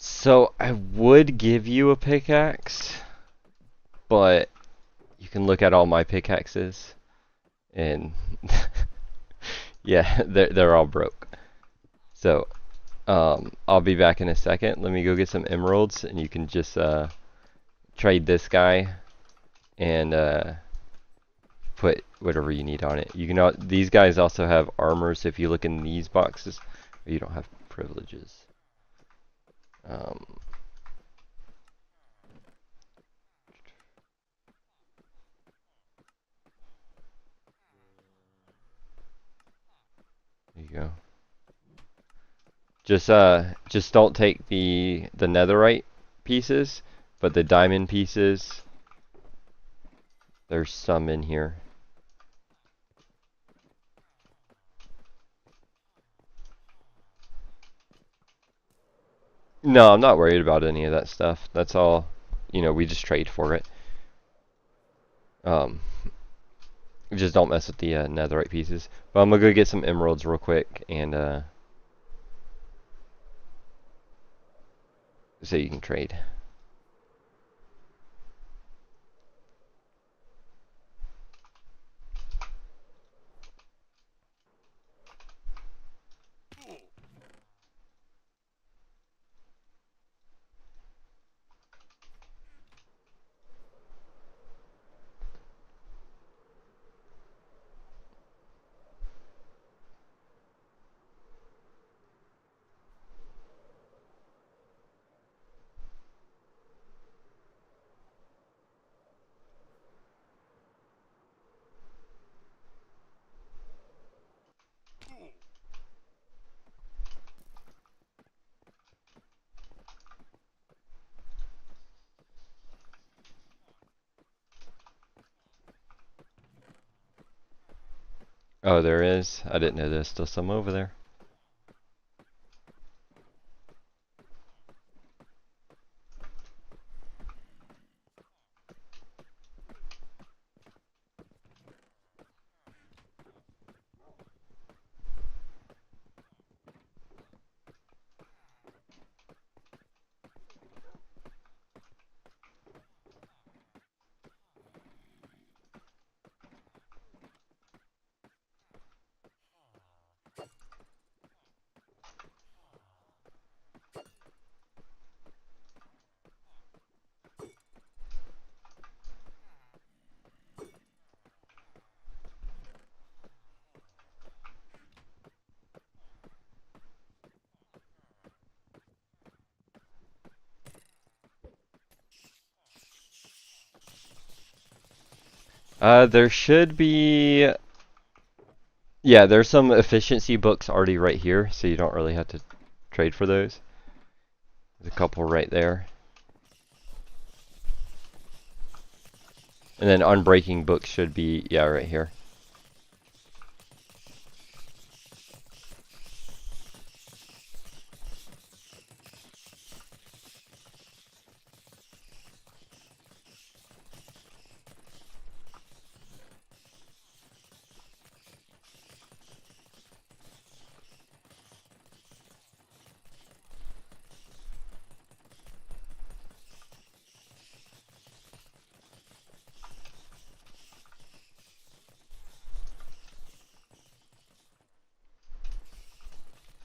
So I would give you a pickaxe, but you can look at all my pickaxes, and yeah, they're all broke. So I'll be back in a second. Let me go get some emeralds, and you can just trade this guy and put whatever you need on it. You can these guys also have armor, so if you look in these boxes, you don't have privileges. There you go. Just don't take the netherite pieces, but the diamond pieces, there's some in here. No, I'm not worried about any of that stuff. That's all, we just trade for it. Just don't mess with the netherite pieces. But I'm gonna go get some emeralds real quick, and so you can trade. Oh, there is? I didn't know there's still some over there. There should be... Yeah, there's some efficiency books already right here, so you don't really have to trade for those. There's a couple right there. And then unbreaking books should be, yeah, right here.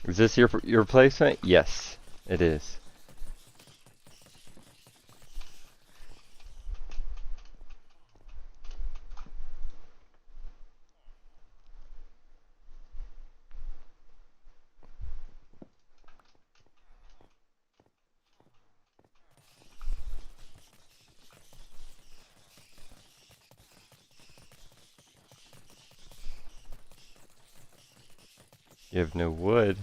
Is this your replacement? Yes, it is. You have no wood.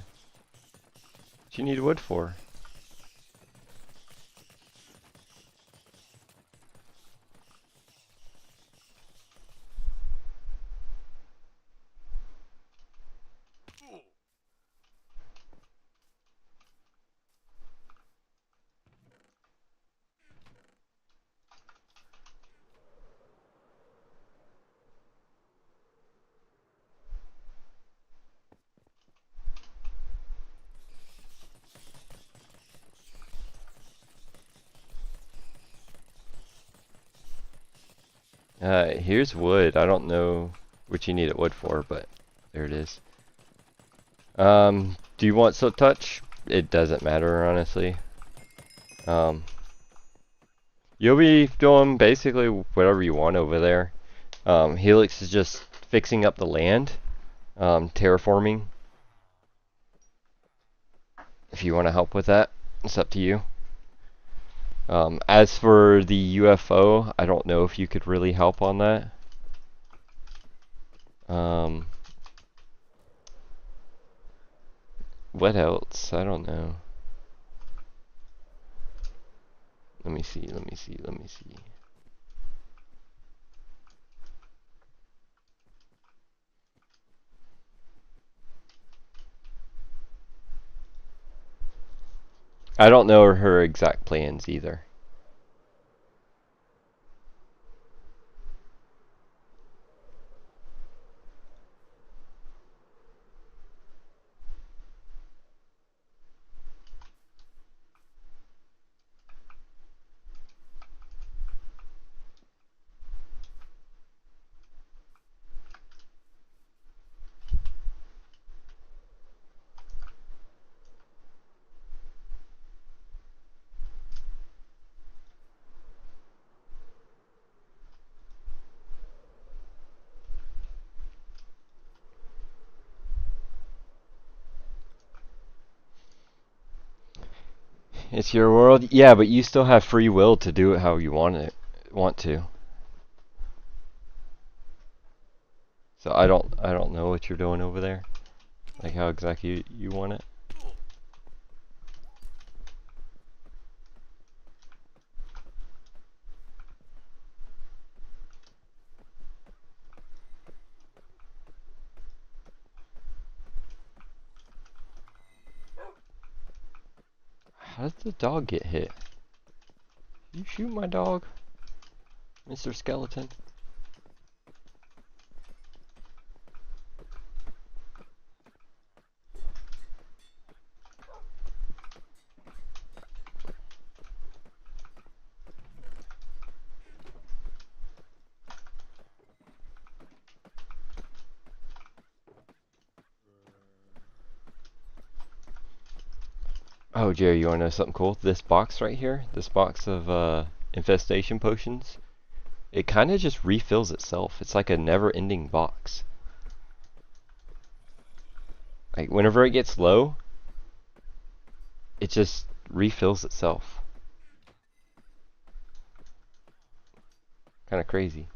What you need wood for? Here's wood. I don't know what you need it wood for, but there it is. Do you want silk touch? It doesn't matter, honestly. You'll be doing basically whatever you want over there. Helix is just fixing up the land, terraforming. If you want to help with that, it's up to you. As for the UFO, I don't know if you could really help on that. What else? I don't know. Let me see. I don't know her exact plans either. It's your world, yeah, but you still have free will to do it how you want to. So I don't know what you're doing over there, like how exactly you want it. How does the dog get hit? You shoot my dog, Mr. Skeleton. Oh, Jerry, you wanna know something cool? This box right here, this box of infestation potions, it kind of just refills itself. It's like a never-ending box. Like whenever it gets low, it just refills itself. Kind of crazy.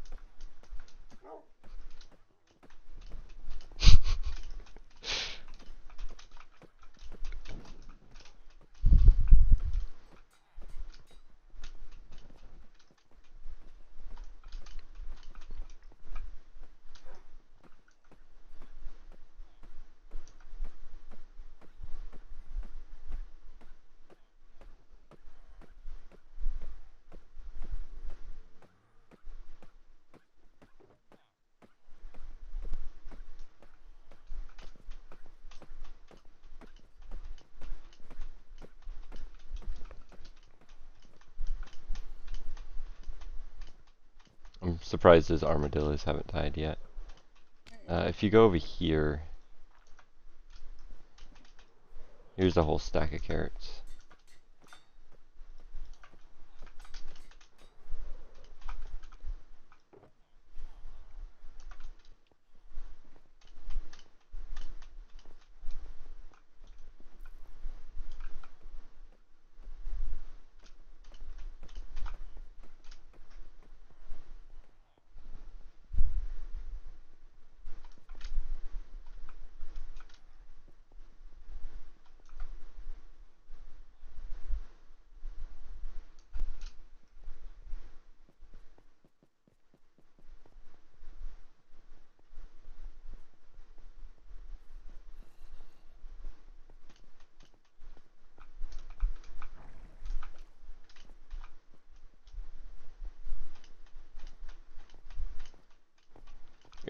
I'm surprised those armadillos haven't died yet. If you go over here, here's a whole stack of carrots.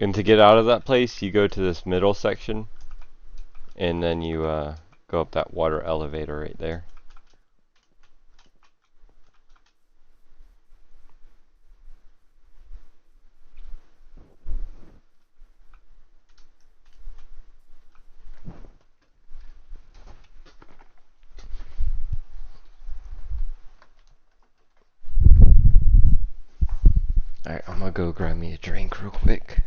And to get out of that place, you go to this middle section, and then you go up that water elevator right there. Alright, I'm gonna go grab me a drink real quick.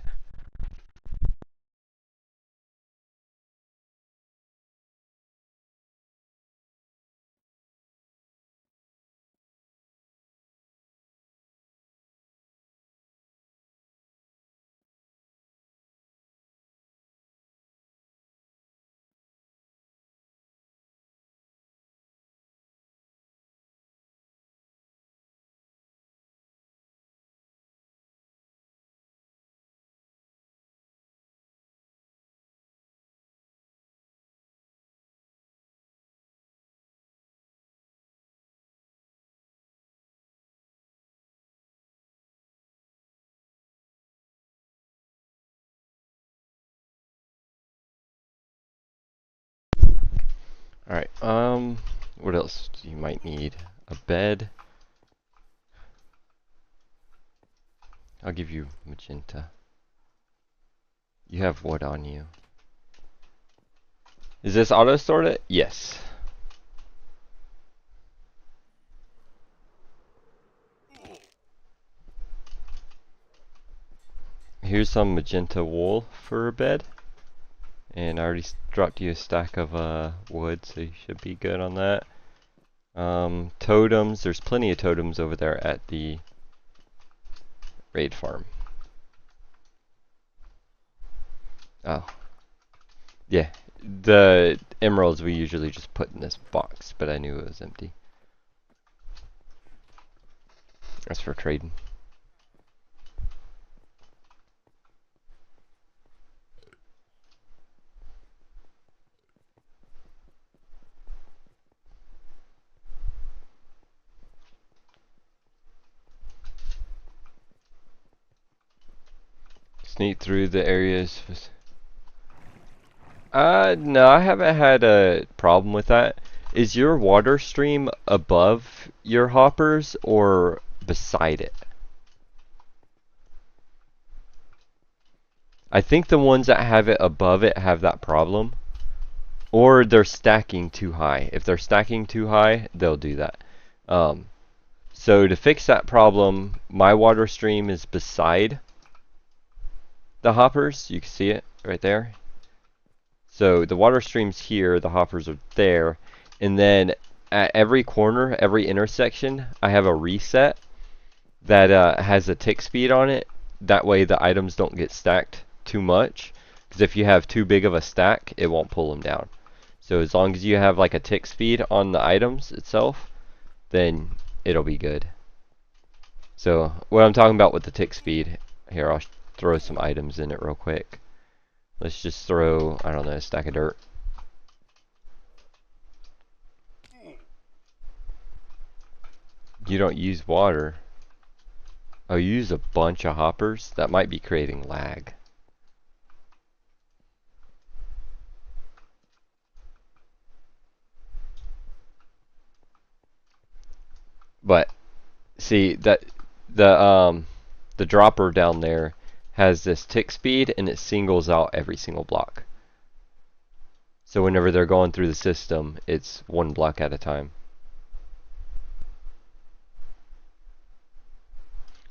Alright, what else do you might need? A bed. I'll give you magenta. You have what on you? Is this auto sorted? Yes. Here's some magenta wool for a bed. And I already dropped you a stack of wood, so you should be good on that. Totems, there's plenty of totems over there at the raid farm. Oh. Yeah, the emeralds we usually just put in this box, but I knew it was empty. That's for trading. Sneak through the areas. No, I haven't had a problem with that. Is your water stream above your hoppers or beside it? I think the ones that have it above it have that problem. Or they're stacking too high. If they're stacking too high, they'll do that. So to fix that problem, my water stream is beside the hoppers. You can see it right there. So the water stream's here, the hoppers are there, and then at every corner, every intersection, I have a reset that has a tick speed on it. That way the items don't get stacked too much, because if you have too big of a stack, it won't pull them down. So as long as you have like a tick speed on the items itself, then it'll be good. So what I'm talking about with the tick speed, here I'll throw some items in it real quick. Let's just throw, I don't know, a stack of dirt. You don't use water. Oh, you use a bunch of hoppers? That might be creating lag. But see that the dropper down there has this tick speed, and it singles out every single block. So whenever they're going through the system, it's one block at a time.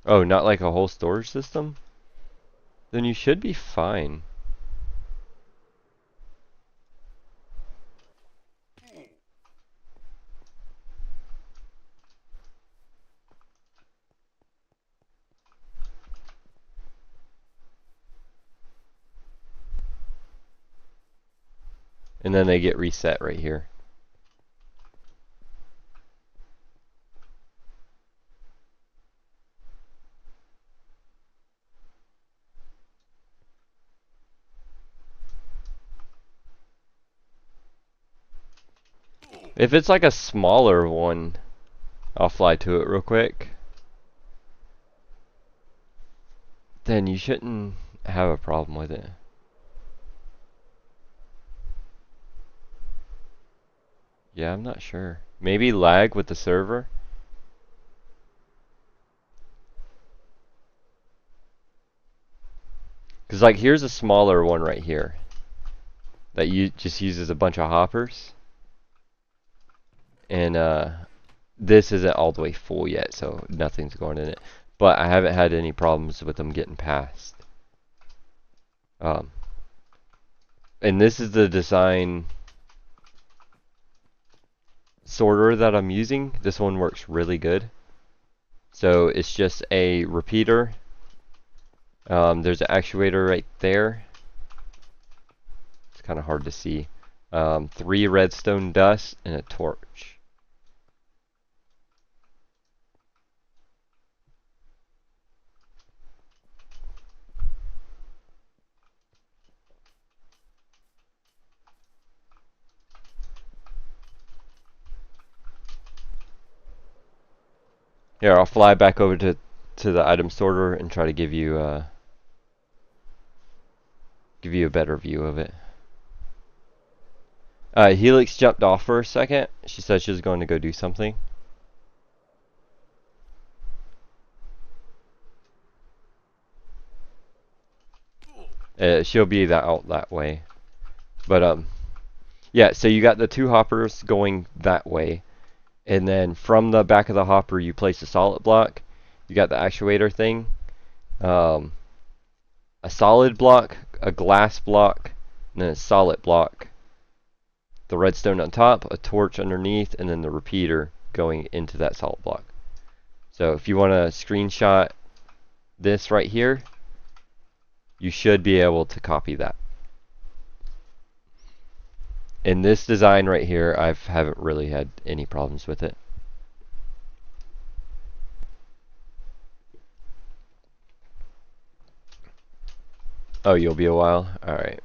Oh, not like a whole storage system? Then you should be fine. And then they get reset right here. If it's like a smaller one, I'll fly to it real quick. Then you shouldn't have a problem with it. Yeah, I'm not sure. Maybe lag with the server? Because like here's a smaller one right here that just uses a bunch of hoppers. And this isn't all the way full yet, so nothing's going in it. But I haven't had any problems with them getting past. And this is the design sorter that I'm using. This one works really good. So it's just a repeater. There's an actuator right there. It's kind of hard to see. 3 redstone dust and a torch. Here, I'll fly back over to the item sorter and try to give you a better view of it. Helix jumped off for a second. She said she was going to go do something. She'll be out that way. But yeah, so you got the 2 hoppers going that way. And then from the back of the hopper you place a solid block. You got the actuator thing. A solid block, a glass block, and then a solid block. The redstone on top, a torch underneath, and then the repeater going into that solid block. So if you want to screenshot this right here, you should be able to copy that. In this design right here, I haven't really had any problems with it. Oh, you'll be a while? Alright.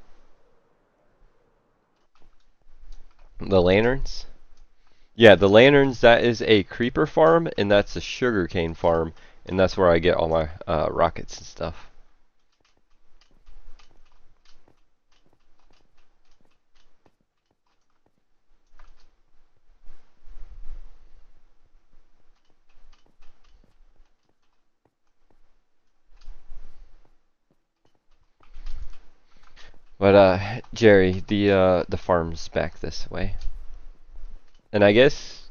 The lanterns? Yeah, the lanterns, that is a creeper farm, and that's a sugarcane farm, and that's where I get all my rockets and stuff. But Jerry, the farm's back this way, and I guess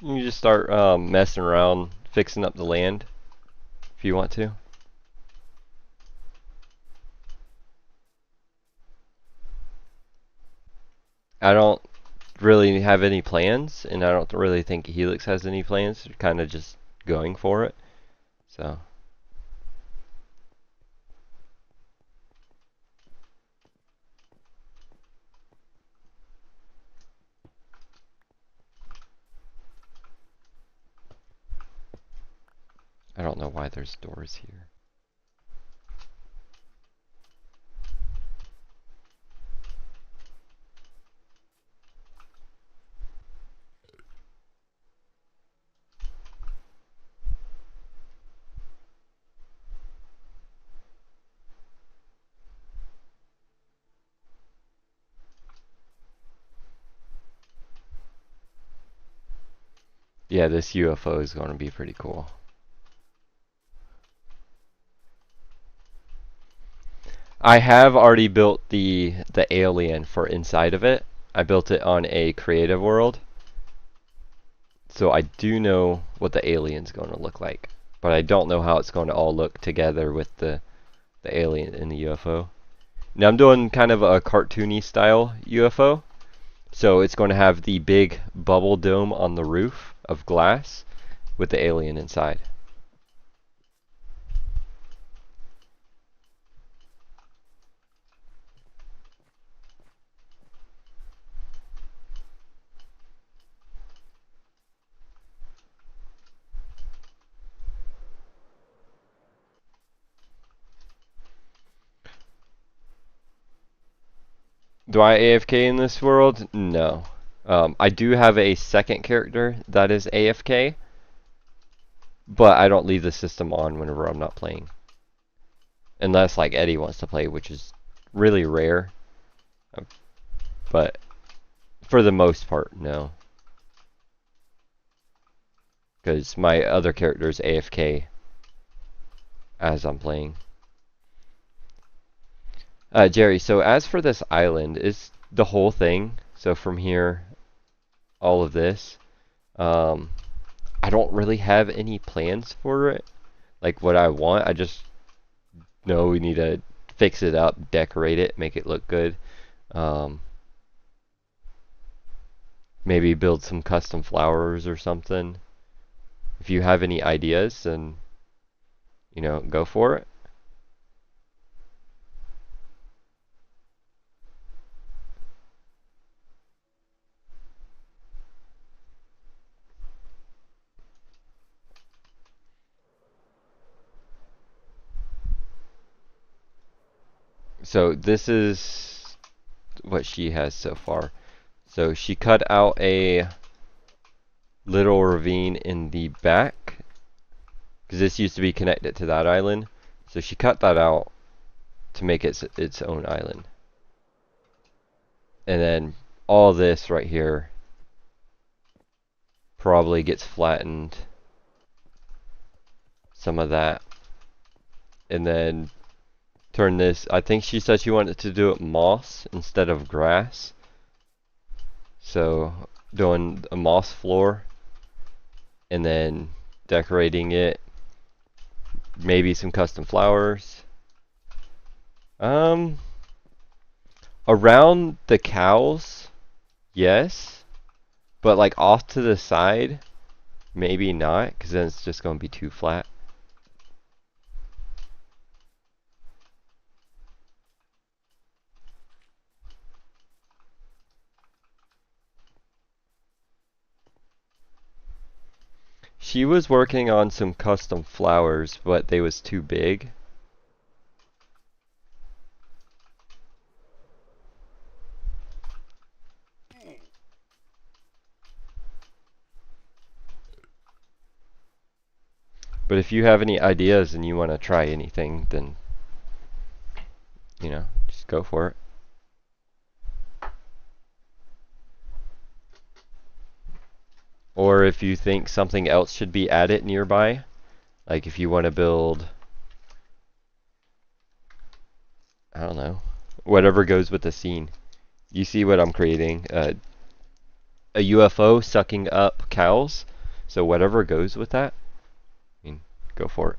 you just start messing around, fixing up the land if you want to. I don't really have any plans, and I don't really think Helix has any plans. They're kind of just going for it. So. I don't know why there's doors here. Yeah, this UFO is going to be pretty cool. I have already built the alien for inside of it. I built it on a creative world. So I do know what the alien's going to look like. But I don't know how it's going to all look together with the alien and the UFO. Now I'm doing kind of a cartoony style UFO. So it's going to have the big bubble dome on the roof of glass with the alien inside. Do I AFK in this world? No. I do have a second character that is AFK, but I don't leave the system on whenever I'm not playing. Unless like Eddie wants to play, which is really rare. But for the most part, no. Because my other character is AFK as I'm playing. Jerry, so as for this island, is the whole thing, so from here, all of this, I don't really have any plans for it, like what I want. I just know we need to fix it up, decorate it, make it look good. Maybe build some custom flowers or something. If you have any ideas, then, you know, go for it. So this is what she has so far. So she cut out a little ravine in the back, because this used to be connected to that island. So she cut that out to make it its own island. And then all this right here probably gets flattened. Some of that. And then turn this, I think she said she wanted to do it moss instead of grass. So doing a moss floor and then decorating it, maybe some custom flowers. Around the cows, yes, but like off to the side, maybe not, because then it's just going to be too flat. She was working on some custom flowers, but they was too big. But if you have any ideas and you want to try anything, then, you know, just go for it. Or if you think something else should be added nearby, like if you want to build, I don't know, whatever goes with the scene. You see what I'm creating? A UFO sucking up cows. So whatever goes with that, I mean, go for it.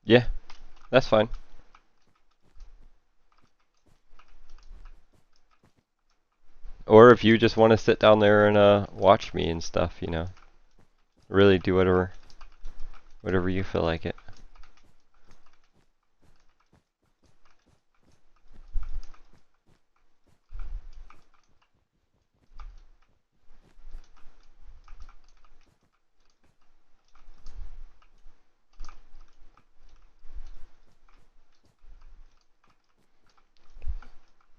Yeah, that's fine. Or if you just want to sit down there and watch me and stuff, you know, really do whatever you feel like it.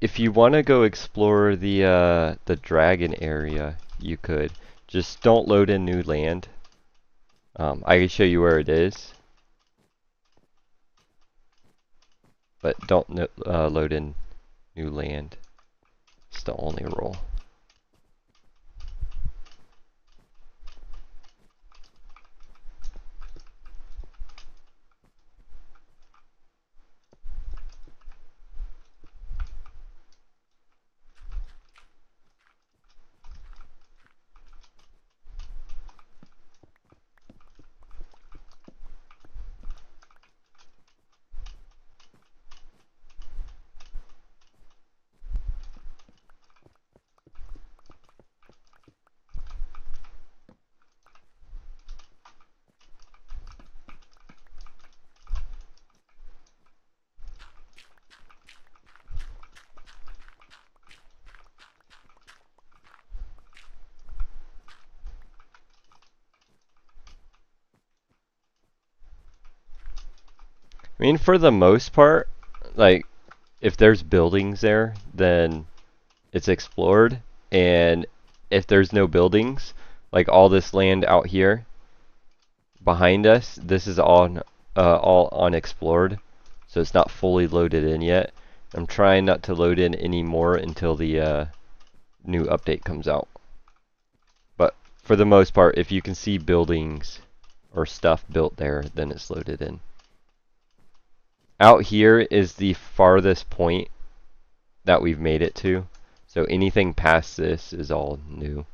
If you want to go explore the dragon area, you could. Just don't load in new land. I can show you where it is, but don't load in new land. It's the only rule. I mean, for the most part, like, if there's buildings there, then it's explored. And if there's no buildings, like all this land out here behind us, this is all unexplored. So it's not fully loaded in yet. I'm trying not to load in any more until the new update comes out. But for the most part, if you can see buildings or stuff built there, then it's loaded in. Out here is the farthest point that we've made it to. So anything past this is all new.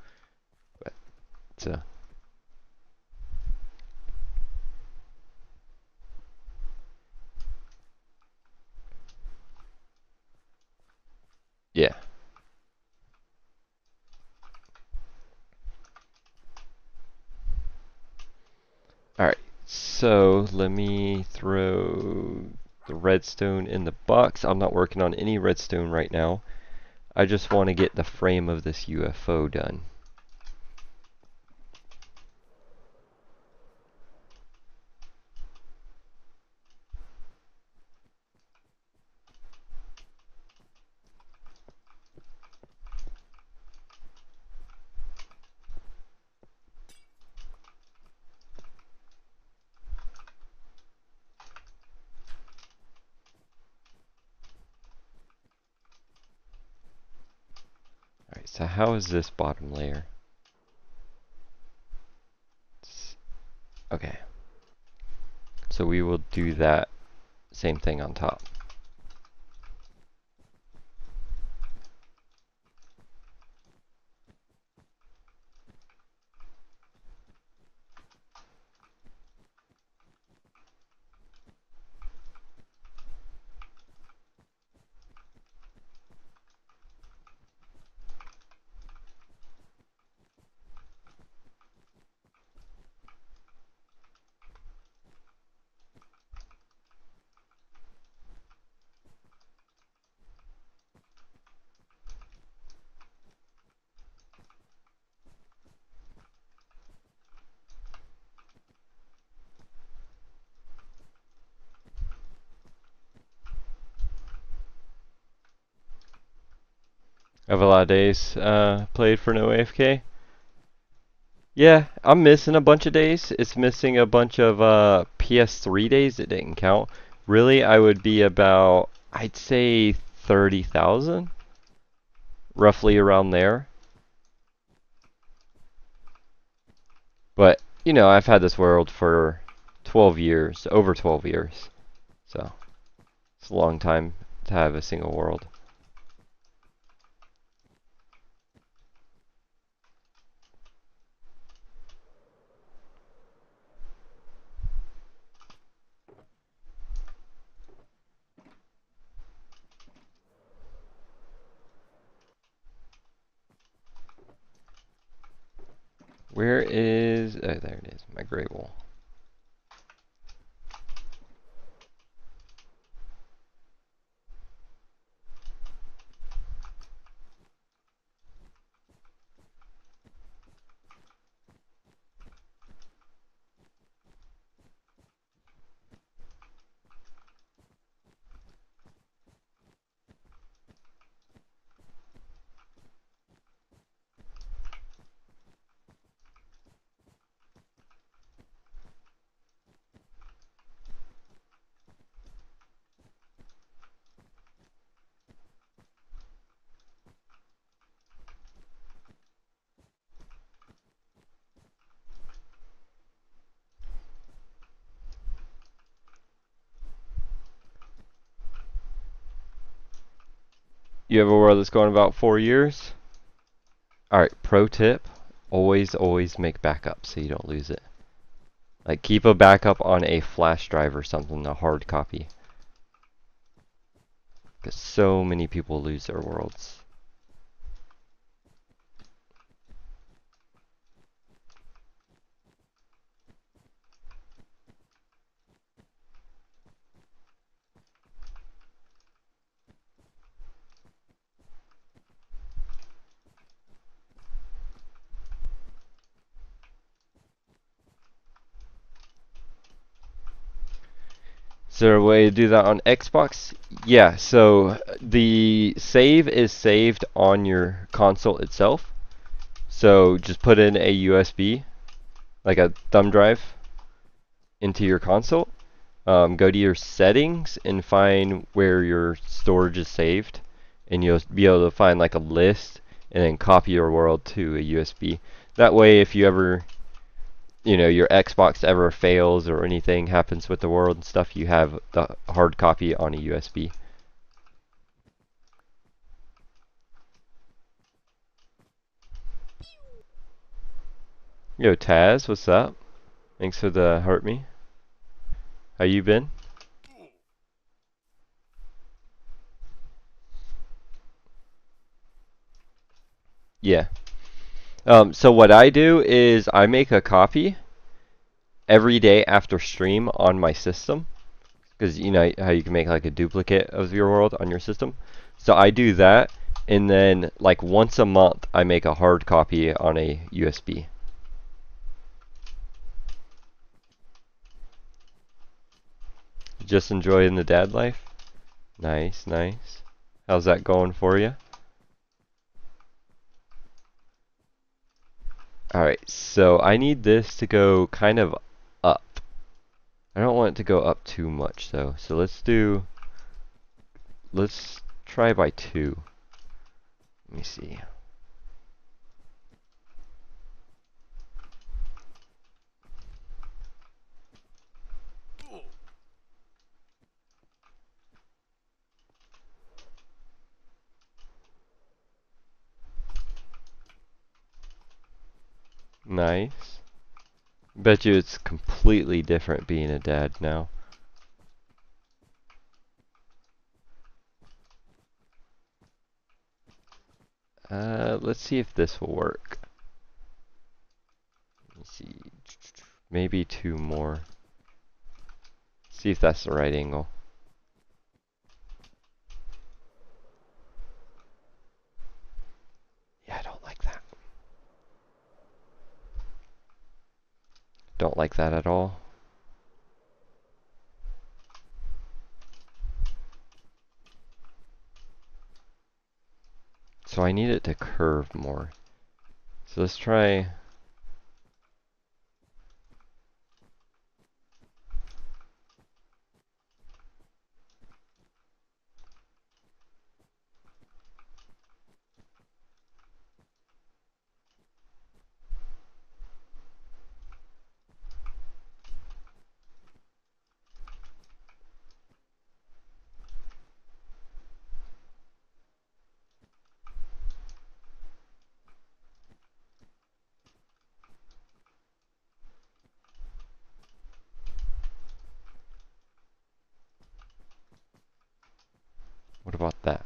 But so yeah. Alright, so let me throw the redstone in the box. I'm not working on any redstone right now. I just want to get the frame of this UFO done. Alright, so how is this bottom layer? Okay. So we will do that same thing on top. I have a lot of days played for no AFK. Yeah, I'm missing a bunch of days. It's missing a bunch of PS3 days that didn't count. Really, I would be about, I'd say 30,000, roughly around there. But, you know, I've had this world for 12 years, over 12 years. So, it's a long time to have a single world. Where is... Oh, there it is, my Great Wall. You have a world that's going about 4 years? Alright, pro tip, always make backups so you don't lose it. Like, keep a backup on a flash drive or something, a hard copy. Because so many people lose their worlds. Is there a way to do that on Xbox? Yeah, so the save is saved on your console itself. So just put in a USB, like a thumb drive, into your console. Go to your settings and find where your storage is saved. And you'll be able to find like a list and then copy your world to a USB. That way if you ever, you know, your Xbox ever fails or anything happens with the world and stuff, you have the hard copy on a USB. Yo, Taz, what's up? Thanks for the heart me. How you been? Yeah. So what I do is I make a copy every day after stream on my system. Because you know how you can make like a duplicate of your world on your system. So I do that, and then like once a month I make a hard copy on a USB. Just enjoying the dad life? Nice, nice. How's that going for you? Alright, so I need this to go kind of up. I don't want it to go up too much though. So let's try by 2. Let me see. Nice. Bet you it's completely different being a dad now. Let's see if this will work. Let me see. Maybe 2 more. See if that's the right angle. Yeah, I don't like that. Don't like that at all. So I need it to curve more. So let's try... What about that?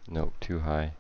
Nope, too high.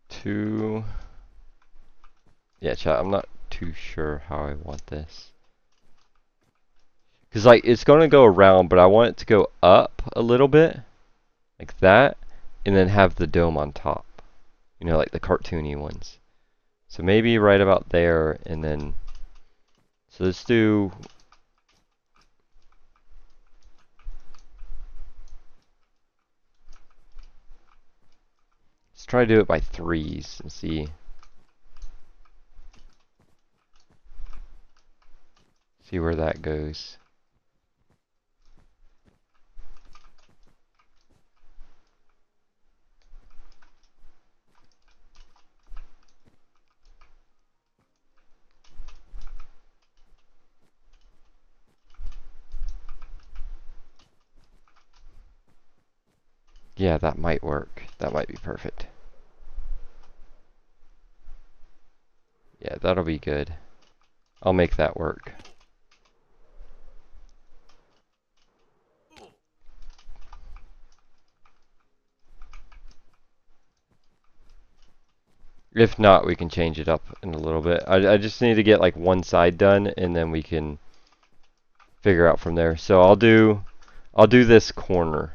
Too... Yeah, chat, I'm not too sure how I want this. Because, like, it's going to go around, but I want it to go up a little bit. Like that. And then have the dome on top. You know, like the cartoony ones. So maybe right about there, and then... So let's do... Let's try to do it by threes and see... See where that goes. Yeah, that might work. That might be perfect. Yeah, that'll be good. I'll make that work. If not, we can change it up in a little bit. I just need to get like one side done, and then we can figure out from there. So I'll do this corner.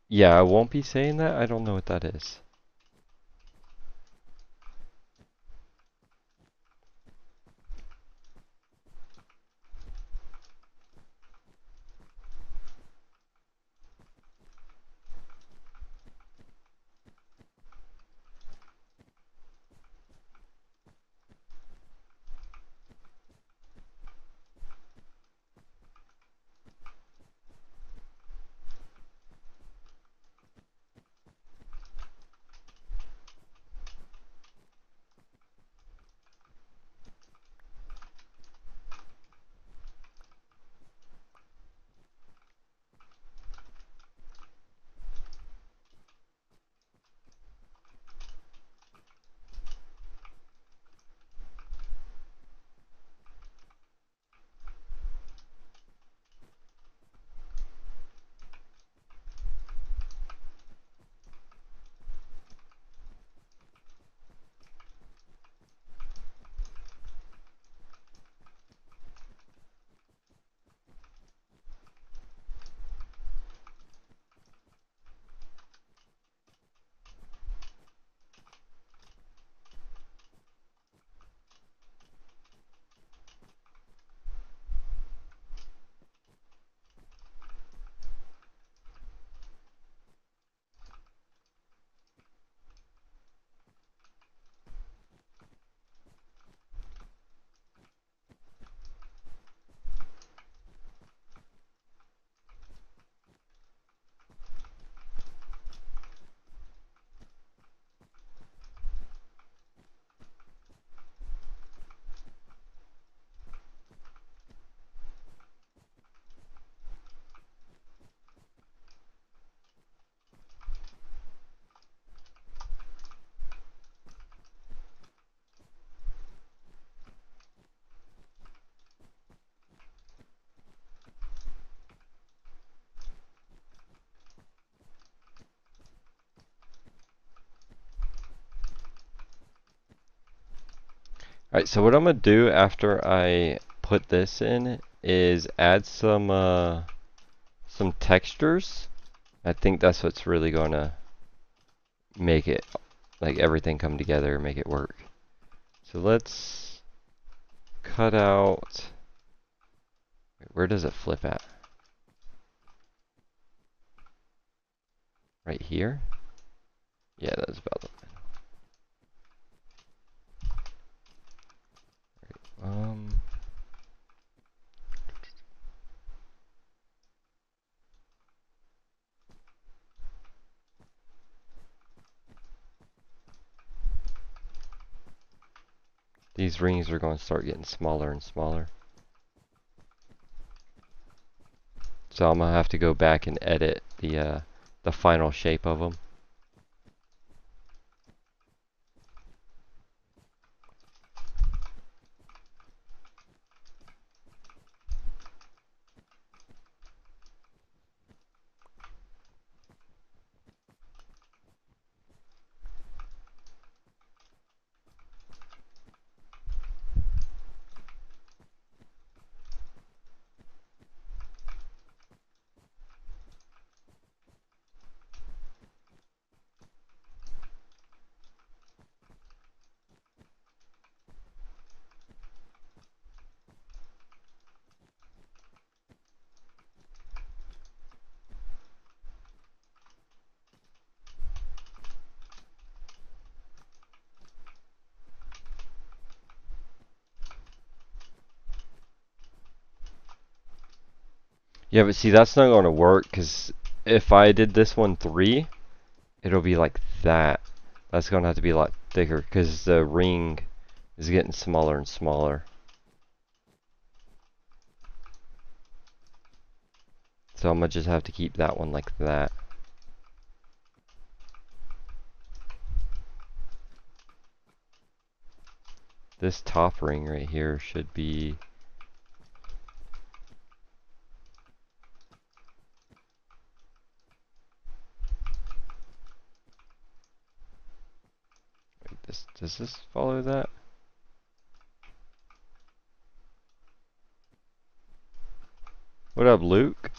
Yeah, I won't be saying that. I don't know what that is. Alright, so what I'm gonna do after I put this in is add some textures. I think that's what's really gonna make it, like, everything come together and make it work. So let's cut out, where does it flip at? Right here? Yeah, that's about the these rings are going to start getting smaller and smaller. So I'm going to have to go back and edit the final shape of them. Yeah, but see, that's not going to work, because if I did this one 3, it'll be like that. That's going to have to be a lot thicker, because the ring is getting smaller and smaller. So I'm going to just have to keep that one like that. This top ring right here should be... Does this follow that? What up, Luke?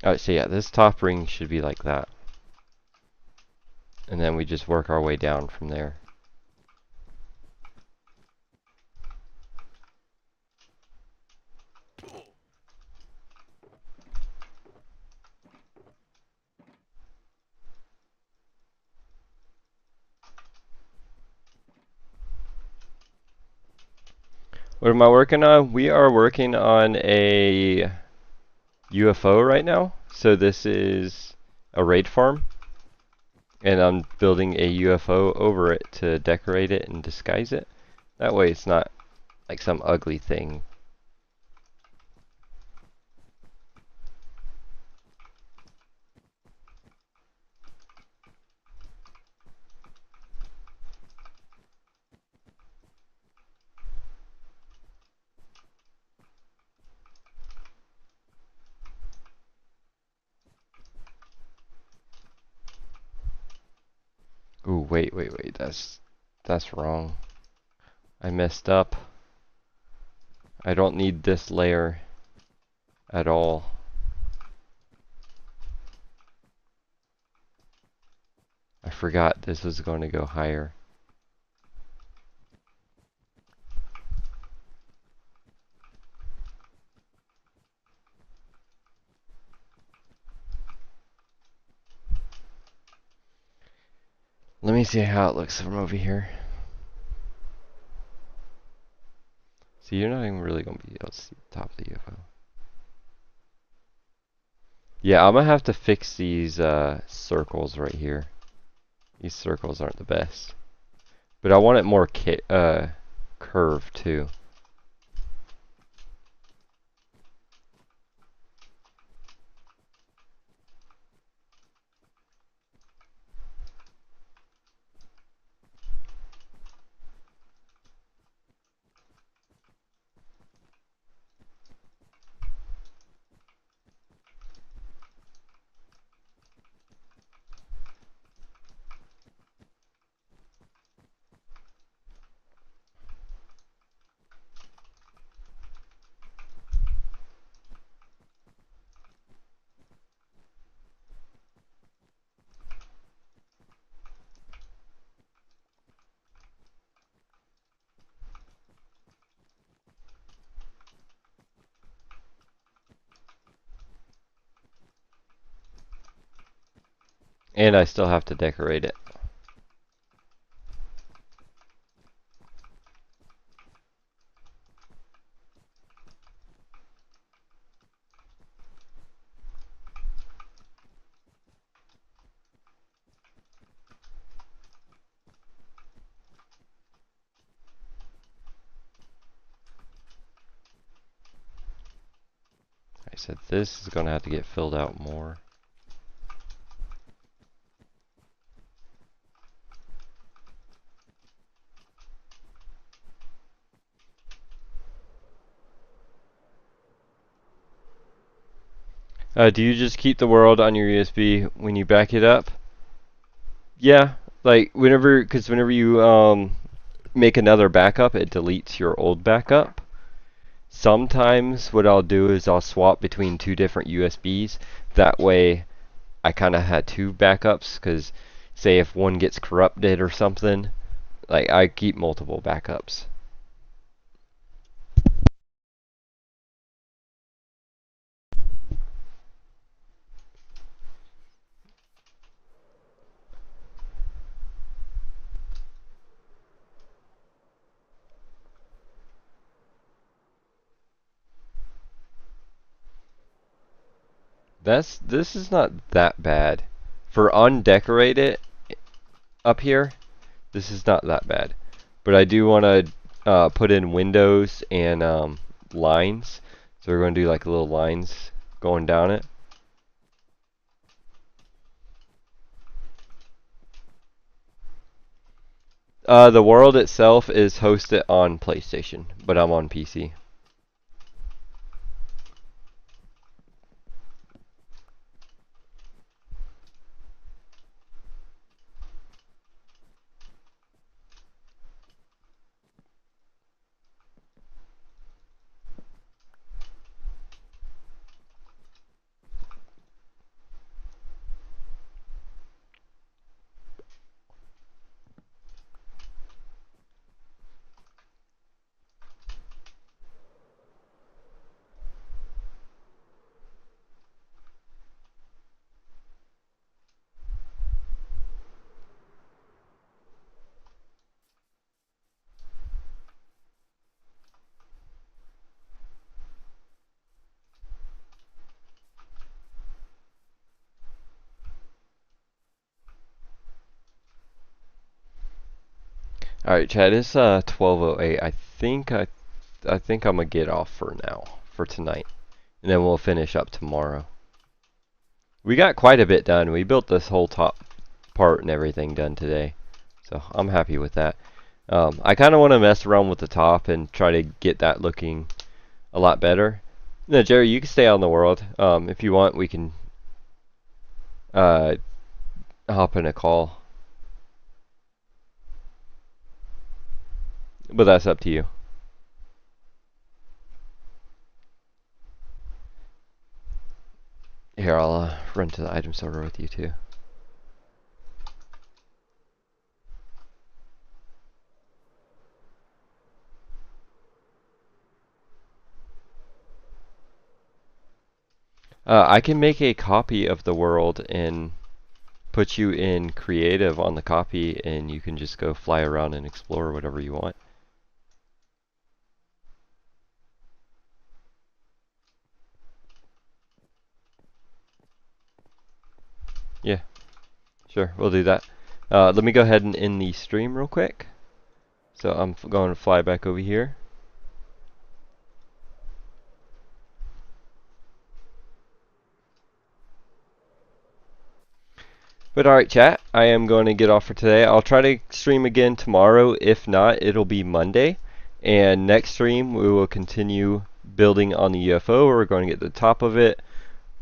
Alright, so yeah, this top ring should be like that. And then we just work our way down from there. What am I working on? We are working on a UFO right now. So this is a raid farm. And I'm building a UFO over it to decorate it and disguise it. That way it's not like some ugly thing. Ooh, wait, that's wrong. I messed up. I don't need this layer at all. I forgot this was going to go higher. Let me see how it looks from over here. See, you're not even really going to be able to see the top of the UFO. Yeah, I'm going to have to fix these circles right here. These circles aren't the best. But I want it more curved too. And I still have to decorate it. I said this is going to have to get filled out more. Do you just keep the world on your USB when you back it up? Yeah, like whenever you make another backup, it deletes your old backup. Sometimes what I'll do is I'll swap between two different USBs. That way I kind of had two backups, because say if one gets corrupted or something, like I keep multiple backups. This is not that bad. For undecorated up here, this is not that bad. But I do want to put in windows and lines. So we're going to do like little lines going down it. The world itself is hosted on PlayStation, but I'm on PC. Alright, Chad, it's 12:08. I think I'm gonna get off for now, for tonight. And then we'll finish up tomorrow. We got quite a bit done. We built this whole top part and everything done today. So I'm happy with that. I kind of want to mess around with the top and try to get that looking a lot better. No, Jerry, you can stay on the world. If you want, we can hop in a call. But that's up to you. Here, I'll run to the item sorter with you too. I can make a copy of the world and put you in creative on the copy, and you can just go fly around and explore whatever you want. Yeah, sure, we'll do that. Let me go ahead and end the stream real quick. So I'm going to fly back over here. But alright, chat, I am going to get off for today. I'll try to stream again tomorrow. If not, it'll be Monday. And next stream, we will continue building on the UFO. We're going to get the top of it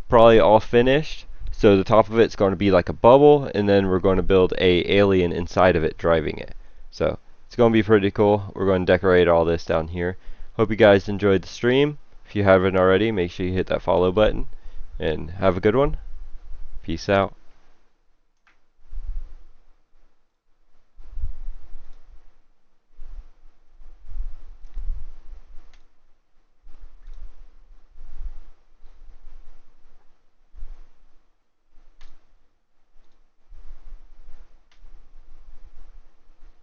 probably all finished. So the top of it's going to be like a bubble, and then we're going to build a alien inside of it driving it. So it's going to be pretty cool. We're going to decorate all this down here. Hope you guys enjoyed the stream. If you haven't already, make sure you hit that follow button. And have a good one. Peace out.